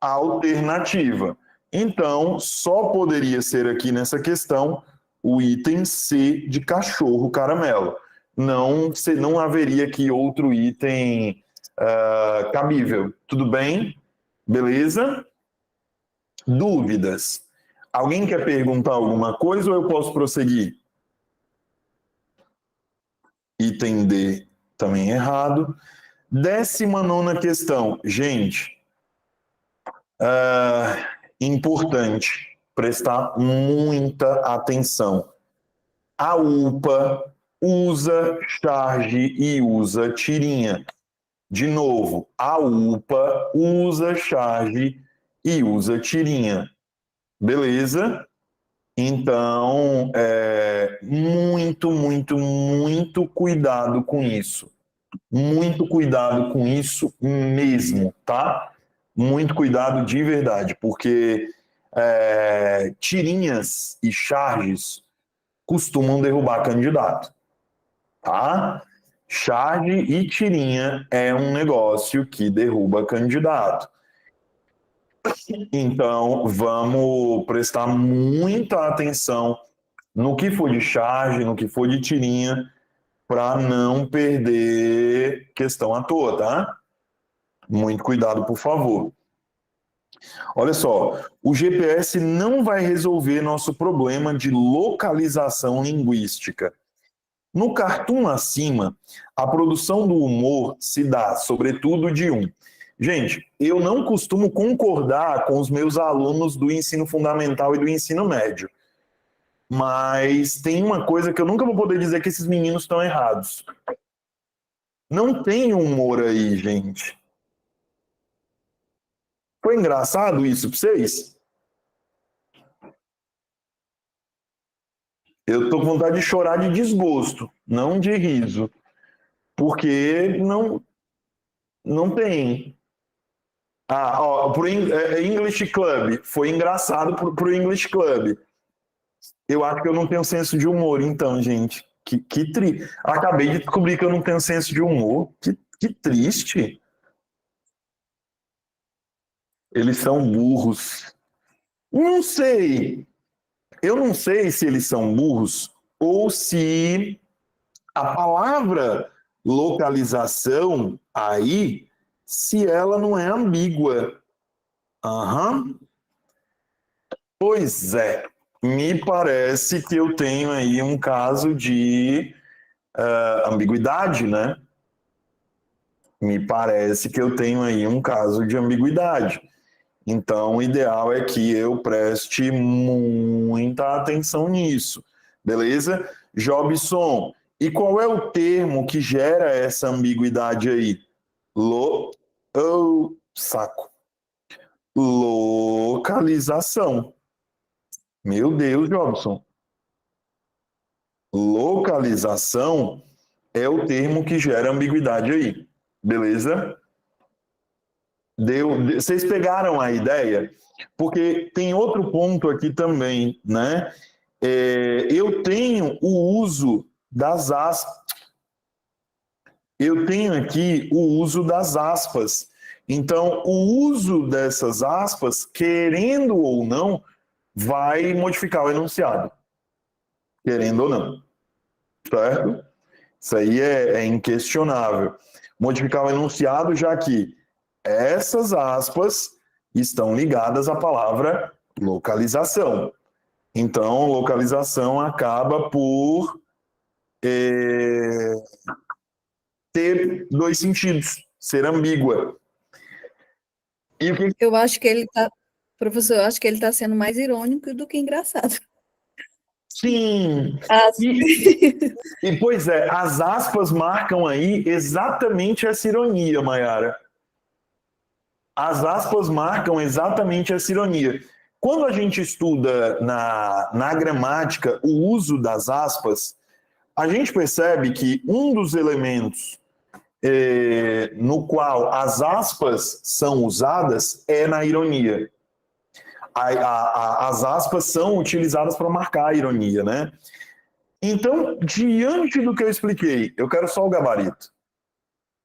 alternativa. Então, só poderia ser aqui nessa questão o item C de cachorro caramelo. Não haveria aqui outro item cabível. Tudo bem? Beleza? Dúvidas? Alguém quer perguntar alguma coisa ou eu posso prosseguir? Item D também errado. 19ª questão. Gente, importante prestar muita atenção. A UPA usa charge e usa tirinha. De novo, a UPA usa charge e usa tirinha. Beleza? Então, muito cuidado com isso. Muito cuidado com isso mesmo, tá? Muito cuidado de verdade, porque tirinhas e charges costumam derrubar candidato, tá? Charge e tirinha é um negócio que derruba candidato. Então, vamos prestar muita atenção no que for de charge, no que for de tirinha, para não perder questão à toa, tá? Muito cuidado, por favor. Olha só, o GPS não vai resolver nosso problema de localização linguística. No cartoon acima, a produção do humor se dá, sobretudo, de um. Gente, eu não costumo concordar com os meus alunos do ensino fundamental e do ensino médio. Mas tem uma coisa que eu nunca vou poder dizer que esses meninos estão errados. Não tem humor aí, gente. Foi engraçado isso para vocês? Eu tô com vontade de chorar de desgosto, não de riso. Porque não tem. Pro English Club. Foi engraçado pro English Club. Eu acho que eu não tenho senso de humor, então, gente. Acabei de descobrir que eu não tenho senso de humor. Que triste. Eles são burros. Não sei. Eu não sei se eles são burros ou se a palavra localização aí, se ela não é ambígua. Pois é. Me parece que eu tenho aí um caso de ambiguidade, né? Me parece que eu tenho aí um caso de ambiguidade. Então, o ideal é que eu preste muita atenção nisso, beleza? Jobson, e qual é o termo que gera essa ambiguidade aí? Saco. Localização. Meu Deus, Jobson. Localização é o termo que gera ambiguidade aí. Beleza? Vocês pegaram a ideia? Porque tem outro ponto aqui também, né? Eu tenho o uso das aspas. Eu tenho aqui o uso das aspas. Então, o uso dessas aspas, querendo ou não, vai modificar o enunciado. Querendo ou não. Certo? Isso aí é inquestionável. Modificar o enunciado, já que essas aspas estão ligadas à palavra localização. Então, localização acaba por ter dois sentidos, ser ambígua. E o que... Eu acho que ele está, professor, eu acho que ele está sendo mais irônico do que engraçado. Sim. E, pois é, as aspas marcam aí exatamente essa ironia, Mayara. As aspas marcam exatamente essa ironia. Quando a gente estuda na gramática o uso das aspas, a gente percebe que um dos elementos no qual as aspas são usadas é na ironia. As aspas são utilizadas para marcar a ironia, né? Então, diante do que eu expliquei, eu quero só o gabarito.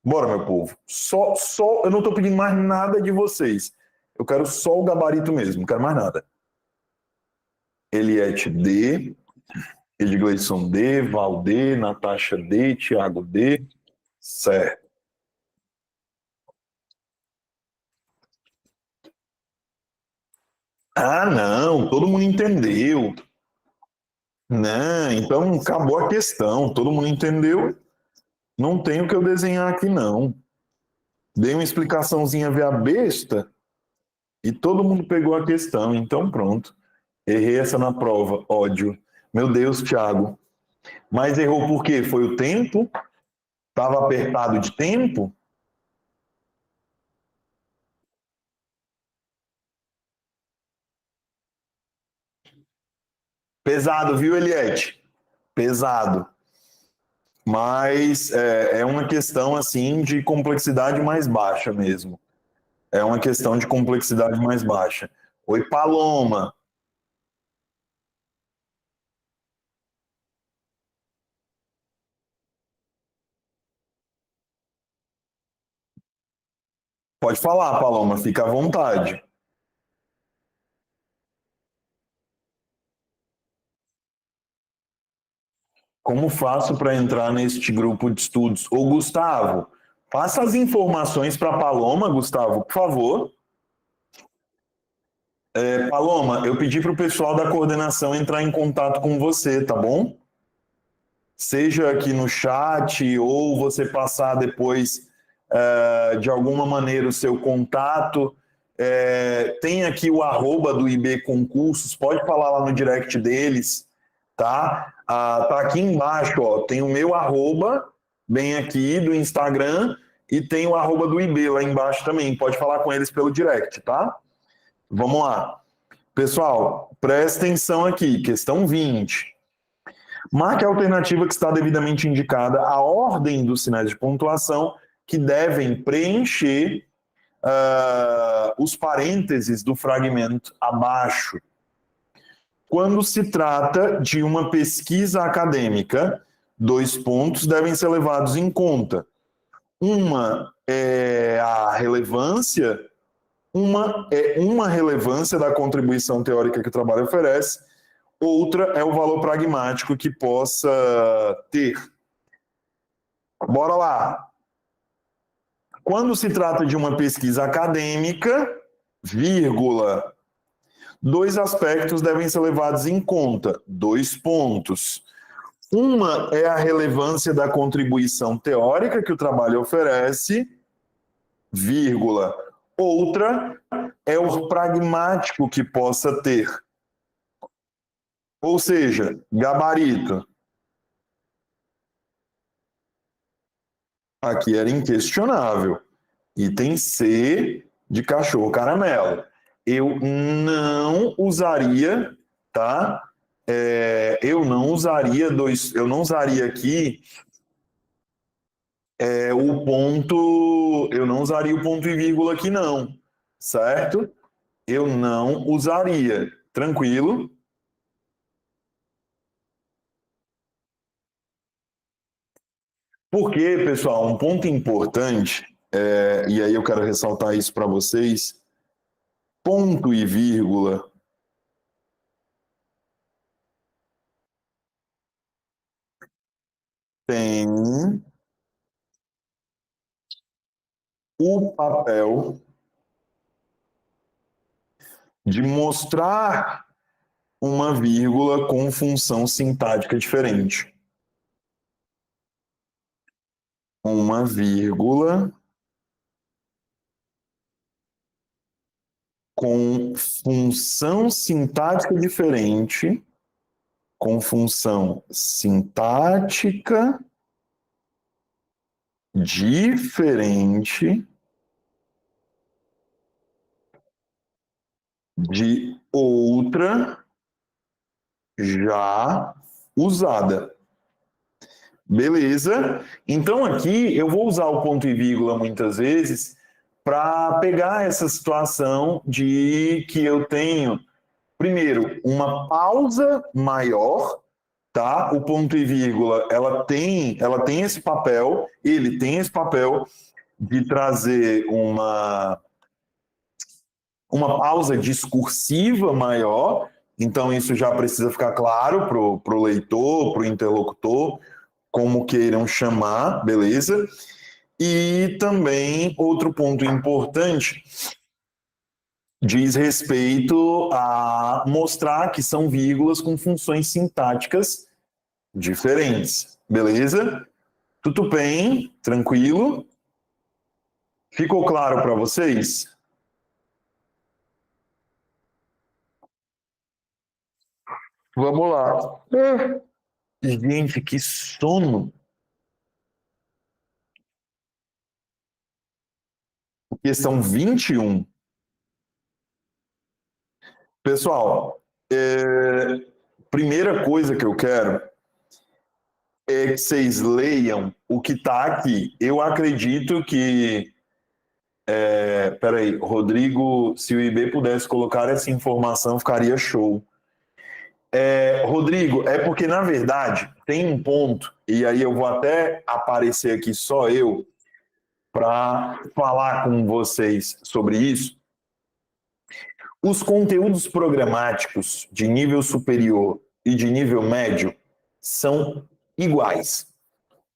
Bora, meu povo. Eu não estou pedindo mais nada de vocês. Eu quero só o gabarito mesmo, não quero mais nada. Eliette D, Edgleison D, Val D, Natasha D, Thiago D. Certo. Ah, não, todo mundo entendeu. Não, então acabou a questão. Todo mundo entendeu? Não tem o que eu desenhar aqui, não. Dei uma explicaçãozinha via besta e todo mundo pegou a questão. Então pronto. Errei essa na prova. Ódio. Meu Deus, Thiago. Mas errou por quê? Foi o tempo? Estava apertado de tempo? Pesado, viu, Eliette? Pesado. Mas é uma questão, assim, de complexidade mais baixa mesmo. É uma questão de complexidade mais baixa. Oi, Paloma. Pode falar, Paloma, fica à vontade. Como faço para entrar neste grupo de estudos? Ô, Gustavo, passa as informações para a Paloma, Gustavo, por favor. Paloma, eu pedi para o pessoal da coordenação entrar em contato com você, tá bom? Seja aqui no chat ou você passar depois, de alguma maneira, o seu contato. Tem aqui o @ do IB Concursos, pode falar lá no direct deles, tá? Tá aqui embaixo, ó, tem o meu @, bem aqui, do Instagram, e tem o @ do IB lá embaixo também, pode falar com eles pelo direct, tá? Vamos lá. Pessoal, presta atenção aqui, questão 20. Marque a alternativa que está devidamente indicada, a ordem dos sinais de pontuação que devem preencher os parênteses do fragmento abaixo. Quando se trata de uma pesquisa acadêmica, 2 pontos devem ser levados em conta. Uma é a relevância, uma relevância da contribuição teórica que o trabalho oferece, outra é o valor pragmático que possa ter. Bora lá. Quando se trata de uma pesquisa acadêmica, vírgula, 2 aspectos devem ser levados em conta, 2 pontos. Uma é a relevância da contribuição teórica que o trabalho oferece, vírgula. Outra é o pragmático que possa ter. Ou seja, gabarito. Aqui era inquestionável. Item C de cachorro caramelo. Eu não usaria, tá? Eu não usaria aqui o ponto, eu não usaria o ponto e vírgula aqui não, certo? Eu não usaria. Tranquilo? Porque, pessoal, um ponto importante, e aí eu quero ressaltar isso para vocês, ponto e vírgula tem o papel de mostrar uma vírgula com função sintática diferente. Uma vírgula com função sintática diferente, com função sintática diferente de outra já usada. Beleza? Então aqui eu vou usar o ponto e vírgula muitas vezes para pegar essa situação de que eu tenho, primeiro, uma pausa maior, tá? O ponto e vírgula, ela tem esse papel, ele tem esse papel de trazer uma pausa discursiva maior, então isso já precisa ficar claro para o leitor, para o interlocutor, como queiram chamar, beleza? E também outro ponto importante diz respeito a mostrar que são vírgulas com funções sintáticas diferentes, beleza? Tudo bem? Tranquilo? Ficou claro para vocês? Vamos lá. Gente, que sono! Questão 21. Pessoal, primeira coisa que eu quero é que vocês leiam o que está aqui. Eu acredito que... peraí, Rodrigo, se o IB pudesse colocar essa informação, ficaria show. Rodrigo, é porque, na verdade, tem um ponto, e aí eu vou até aparecer aqui só eu, para falar com vocês sobre isso. Os conteúdos programáticos de nível superior e de nível médio são iguais,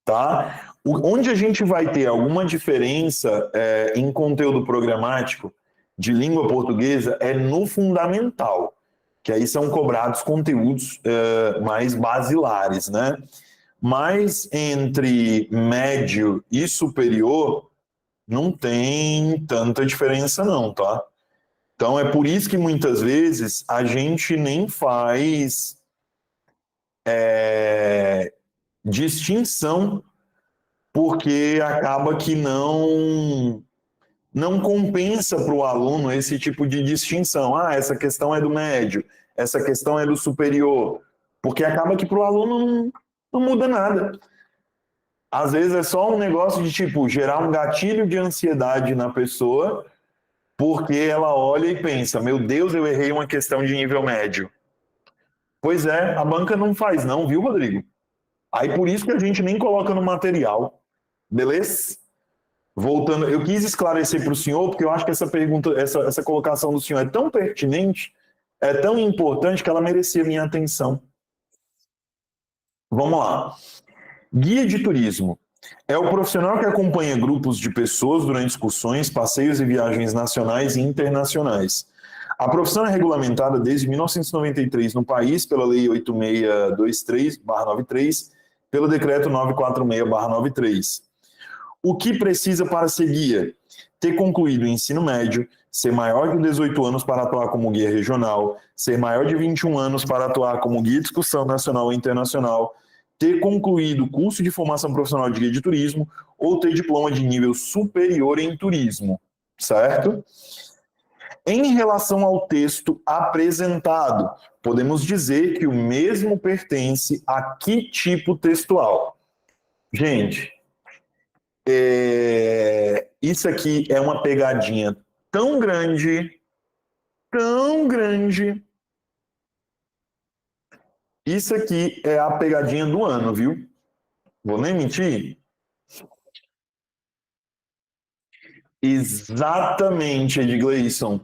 tá? Onde a gente vai ter alguma diferença em conteúdo programático de língua portuguesa é no fundamental, que aí são cobrados conteúdos mais basilares, né? Mas entre médio e superior não tem tanta diferença não, tá? Então é por isso que muitas vezes a gente nem faz distinção, porque acaba que não compensa para o aluno esse tipo de distinção. Ah, essa questão é do médio, essa questão é do superior, porque acaba que para o aluno não muda nada. Às vezes é só um negócio de tipo gerar um gatilho de ansiedade na pessoa, porque ela olha e pensa, meu Deus, eu errei uma questão de nível médio. Pois é, a banca não faz não, viu, Rodrigo? Aí por isso que a gente nem coloca no material, beleza? Voltando, eu quis esclarecer para o senhor, porque eu acho que essa pergunta, essa colocação do senhor é tão pertinente, é tão importante que ela merecia minha atenção. Vamos lá. Guia de turismo. É o profissional que acompanha grupos de pessoas durante excursões, passeios e viagens nacionais e internacionais. A profissão é regulamentada desde 1993 no país pela Lei 8623/93, pelo Decreto 946/93. O que precisa para ser guia? Ter concluído o ensino médio, ser maior de 18 anos para atuar como guia regional, ser maior de 21 anos para atuar como guia de excursão nacional e internacional, ter concluído o curso de formação profissional de guia de turismo ou ter diploma de nível superior em turismo, certo? Em relação ao texto apresentado, podemos dizer que o mesmo pertence a que tipo textual? Gente, isso aqui é uma pegadinha tão grande, tão grande. Isso aqui é a pegadinha do ano, viu? Vou nem mentir. Exatamente, Edgleison.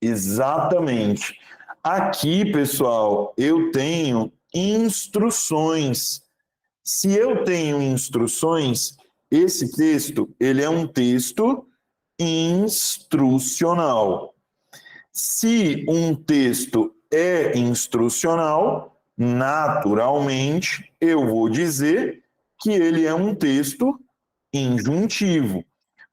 Exatamente. Aqui, pessoal, eu tenho instruções. Se eu tenho instruções, esse texto, ele é um texto instrucional. Se um texto é instrucional, naturalmente, eu vou dizer que ele é um texto injuntivo.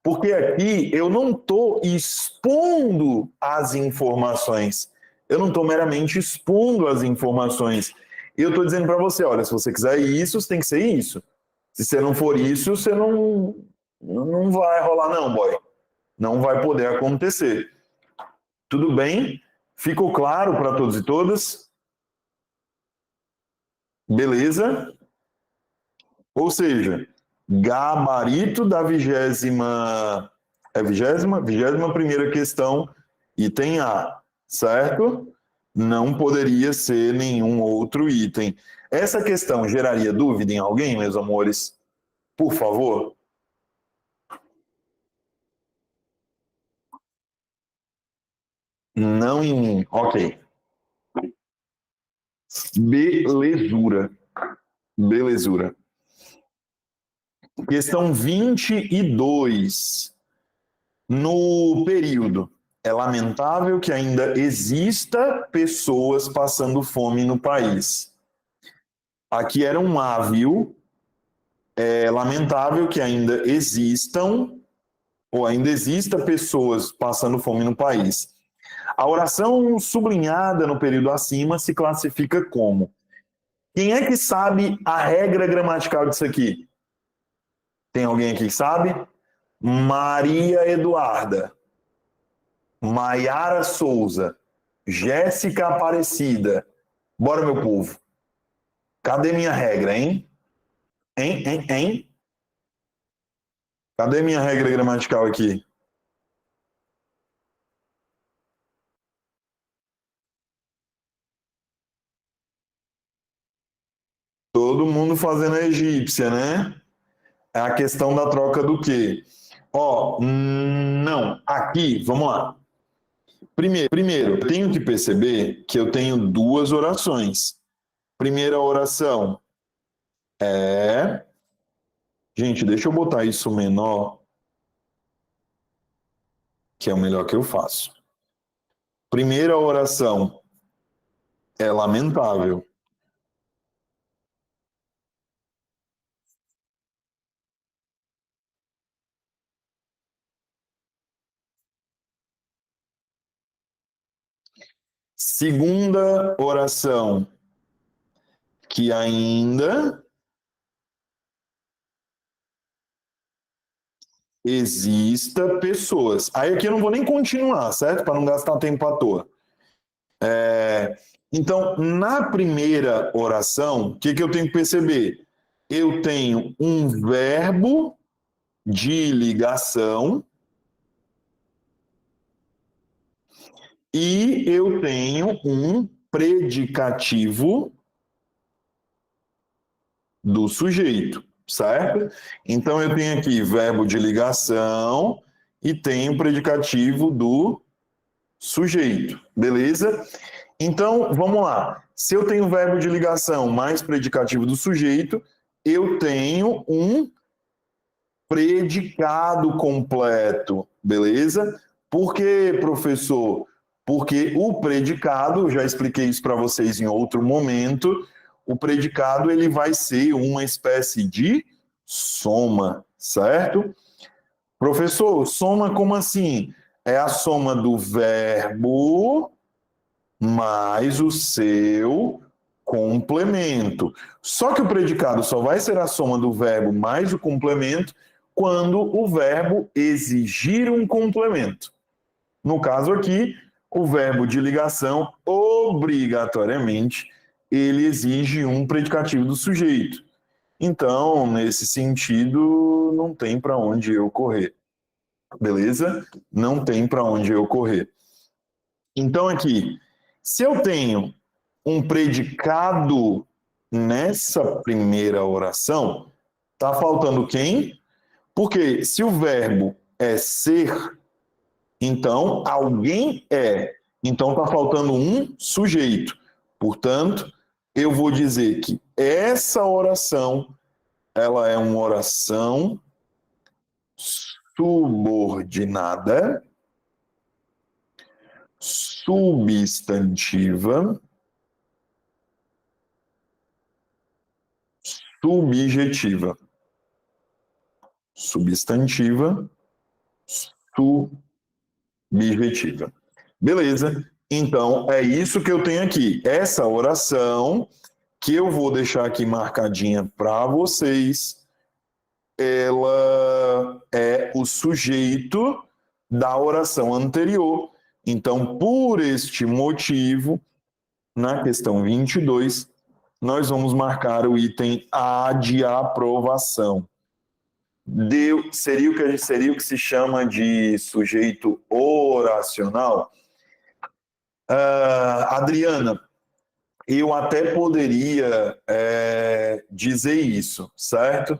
Porque aqui eu não estou expondo as informações. Eu não estou meramente expondo as informações. Eu estou dizendo para você, olha, se você quiser isso, você tem que ser isso. Se você não for isso, você não vai rolar não, boy. Não vai poder acontecer. Tudo bem? Ficou claro para todos e todas? Beleza? Ou seja, gabarito da 21ª questão, item A, certo? Não poderia ser nenhum outro item. Essa questão geraria dúvida em alguém, meus amores? Por favor. Não em mim. Ok. Belezura. Belezura. Questão 22. No período, é lamentável que ainda exista pessoas passando fome no país. Aqui era um A, viu? É lamentável que ainda existam, ou ainda exista pessoas passando fome no país. A oração sublinhada no período acima se classifica como? Quem é que sabe a regra gramatical disso aqui? Tem alguém aqui que sabe? Maria Eduarda, Maiara Souza, Jéssica Aparecida. Bora, meu povo. Cadê minha regra, hein? Hein? Cadê minha regra gramatical aqui? Todo mundo fazendo a egípcia, né? É a questão da troca do quê? Não. Aqui, vamos lá. Primeiro, eu tenho que perceber que eu tenho duas orações. Primeira oração é... Gente, deixa eu botar isso menor, que é o melhor que eu faço. Primeira oração é lamentável. Segunda oração, que ainda exista pessoas. Aí aqui eu não vou nem continuar, certo? Para não gastar tempo à toa. Então, na primeira oração, o que eu tenho que perceber? Eu tenho um verbo de ligação e eu tenho um predicativo do sujeito, certo? Então, eu tenho aqui verbo de ligação e tenho predicativo do sujeito, beleza? Então, vamos lá. Se eu tenho verbo de ligação mais predicativo do sujeito, eu tenho um predicado completo, beleza? Por quê, professor? Porque o predicado, já expliquei isso para vocês em outro momento, o predicado ele vai ser uma espécie de soma, certo? Professor, soma como assim? É a soma do verbo mais o seu complemento. Só que o predicado só vai ser a soma do verbo mais o complemento quando o verbo exigir um complemento. No caso aqui, o verbo de ligação, obrigatoriamente, ele exige um predicativo do sujeito. Então, nesse sentido, não tem para onde eu correr. Beleza? Não tem para onde eu correr. Então, aqui, se eu tenho um predicado nessa primeira oração, tá faltando quem? Porque se o verbo é ser, então alguém é. Então tá faltando um sujeito. Portanto, eu vou dizer que essa oração, ela é uma oração subordinada, substantiva, subjetiva. Substantiva, subjetiva. Beleza? Então, é isso que eu tenho aqui. Essa oração, que eu vou deixar aqui marcadinha para vocês, ela é o sujeito da oração anterior. Então, por este motivo, na questão 22, nós vamos marcar o item A de aprovação. Seria o que se chama de sujeito oracional. Adriana, eu até poderia dizer isso, certo?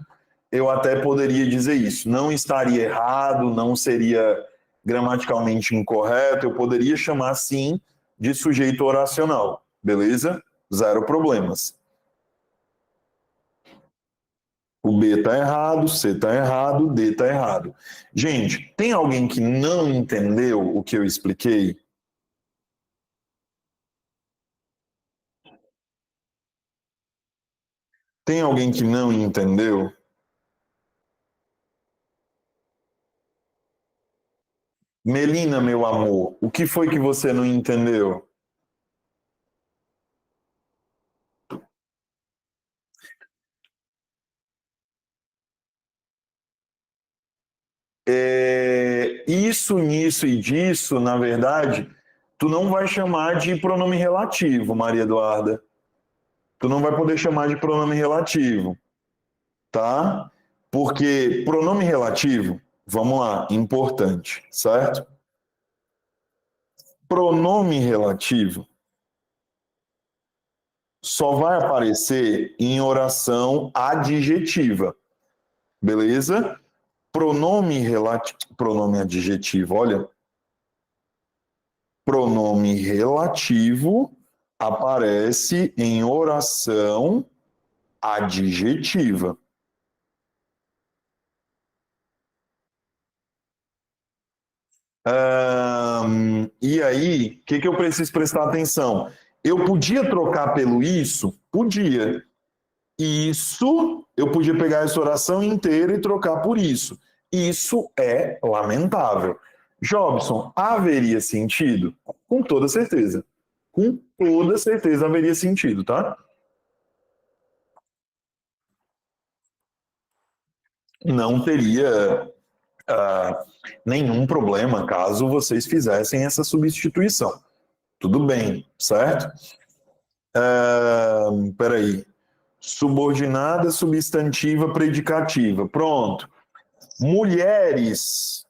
Eu até poderia dizer isso. Não estaria errado, não seria gramaticalmente incorreto, eu poderia chamar, sim, de sujeito oracional, beleza? Zero problemas. O B está errado, C está errado, D está errado. Gente, tem alguém que não entendeu o que eu expliquei? Tem alguém que não entendeu? Melina, meu amor, o que foi que você não entendeu? Isso, nisso e disso, na verdade, tu não vai chamar de pronome relativo, Maria Eduarda. Tu não vai poder chamar de pronome relativo, tá? Porque pronome relativo, vamos lá, importante, certo? Pronome relativo só vai aparecer em oração adjetiva, beleza? Pronome adjetivo, olha. Pronome relativo aparece em oração adjetiva. E aí, o que eu preciso prestar atenção? Eu podia trocar pelo isso? Podia. Isso, eu podia pegar essa oração inteira e trocar por isso. Isso é lamentável. Jobson, haveria sentido? Com toda certeza. Com toda certeza haveria sentido, tá? Não teria nenhum problema caso vocês fizessem essa substituição. Tudo bem, certo? Peraí. Subordinada, substantiva, predicativa. Pronto. Mulheres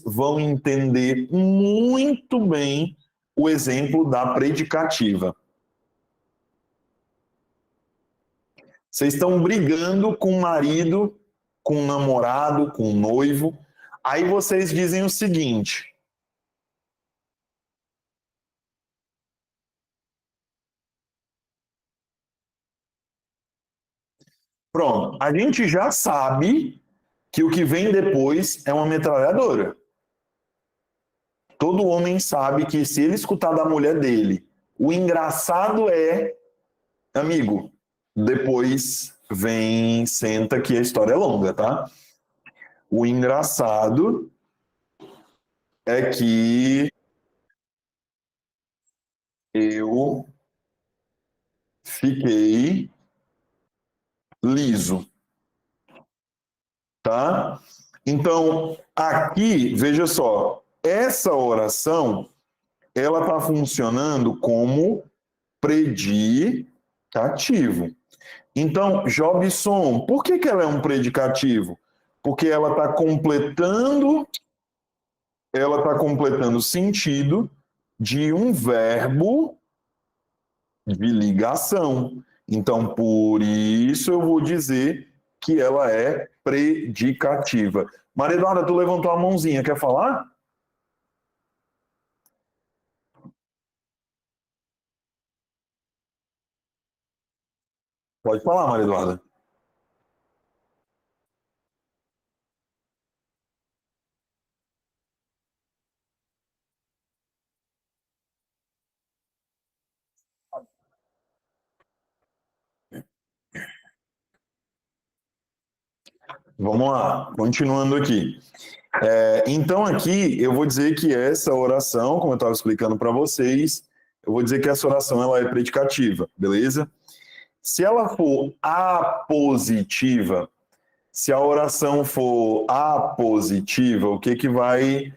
vão entender muito bem o exemplo da predicativa. Vocês estão brigando com o marido, com o namorado, com o noivo. Aí vocês dizem o seguinte: pronto, a gente já sabe que o que vem depois é uma metralhadora. Todo homem sabe que se ele escutar da mulher dele, o engraçado é, amigo, depois vem, senta que a história é longa, tá? O engraçado é que eu fiquei liso. Tá? Então, aqui, veja só, essa oração, ela está funcionando como predicativo. Então, Jobson, por que ela é um predicativo? Porque ela está completando o sentido de um verbo de ligação. Então, por isso eu vou dizer que ela é predicativa. Maria Eduarda, tu levantou a mãozinha, quer falar? Pode falar, Maria Eduarda. Vamos lá, continuando aqui. Então, aqui, eu vou dizer que essa oração, como eu estava explicando para vocês, eu vou dizer que essa oração ela é predicativa, beleza? Se ela for apositiva, se a oração for apositiva, o que vai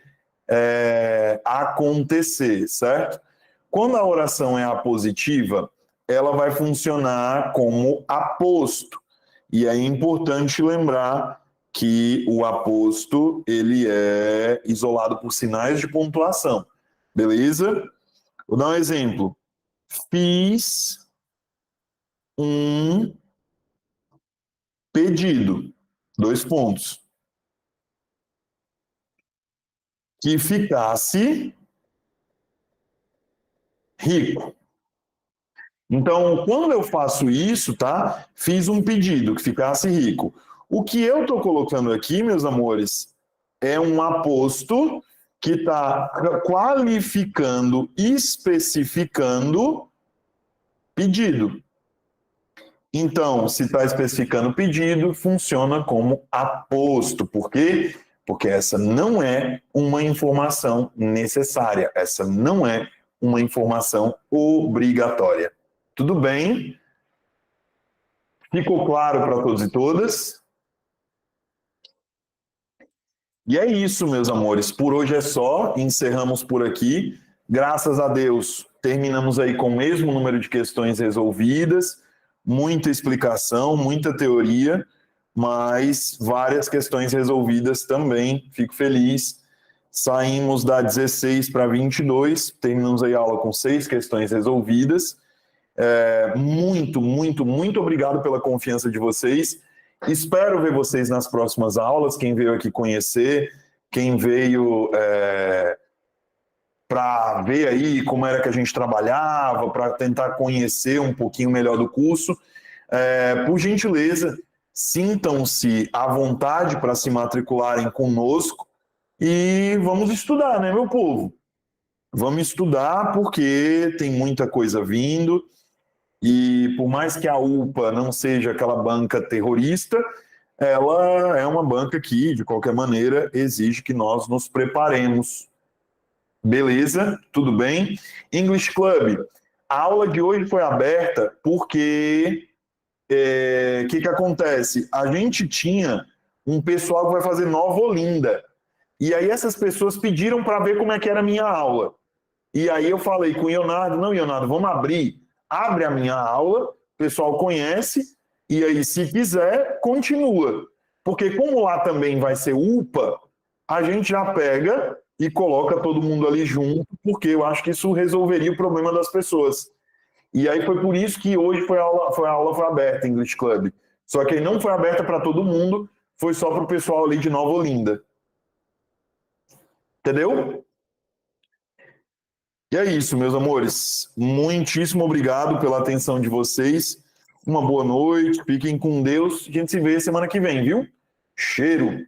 acontecer, certo? Quando a oração é apositiva, ela vai funcionar como aposto. E é importante lembrar que o aposto, ele é isolado por sinais de pontuação. Beleza? Vou dar um exemplo. Fiz um pedido. 2 pontos. Que ficasse rico. Então, quando eu faço isso, tá? Fiz um pedido que ficasse rico. O que eu estou colocando aqui, meus amores, é um aposto que está qualificando, especificando pedido. Então, se está especificando pedido, funciona como aposto. Por quê? Porque essa não é uma informação necessária. Essa não é uma informação obrigatória. Tudo bem? Ficou claro para todos e todas? E é isso, meus amores. Por hoje é só. Encerramos por aqui. Graças a Deus, terminamos aí com o mesmo número de questões resolvidas. Muita explicação, muita teoria, mas várias questões resolvidas também. Fico feliz. Saímos da 16 para 22. Terminamos aí a aula com 6 questões resolvidas. Muito obrigado pela confiança de vocês. Espero ver vocês nas próximas aulas, quem veio aqui conhecer, quem veio para ver aí como era que a gente trabalhava, para tentar conhecer um pouquinho melhor do curso. Por gentileza, sintam-se à vontade para se matricularem conosco e vamos estudar, né, meu povo? Vamos estudar porque tem muita coisa vindo. E por mais que a UPA não seja aquela banca terrorista, ela é uma banca que, de qualquer maneira, exige que nós nos preparemos. Beleza? Tudo bem? English Club, a aula de hoje foi aberta porque o que acontece? A gente tinha um pessoal que vai fazer Nova Olinda. E aí essas pessoas pediram para ver como é que era a minha aula. E aí eu falei com o Leonardo, não, Leonardo, vamos abrir. Abre a minha aula, o pessoal conhece, e aí, se quiser, continua. Porque como lá também vai ser UPA, a gente já pega e coloca todo mundo ali junto, porque eu acho que isso resolveria o problema das pessoas. E aí foi por isso que hoje a aula foi aberta, English Club. Só que aí não foi aberta para todo mundo, foi só para o pessoal ali de Nova Olinda. Entendeu? E é isso, meus amores. Muitíssimo obrigado pela atenção de vocês. Uma boa noite, fiquem com Deus. A gente se vê semana que vem, viu? Cheiro!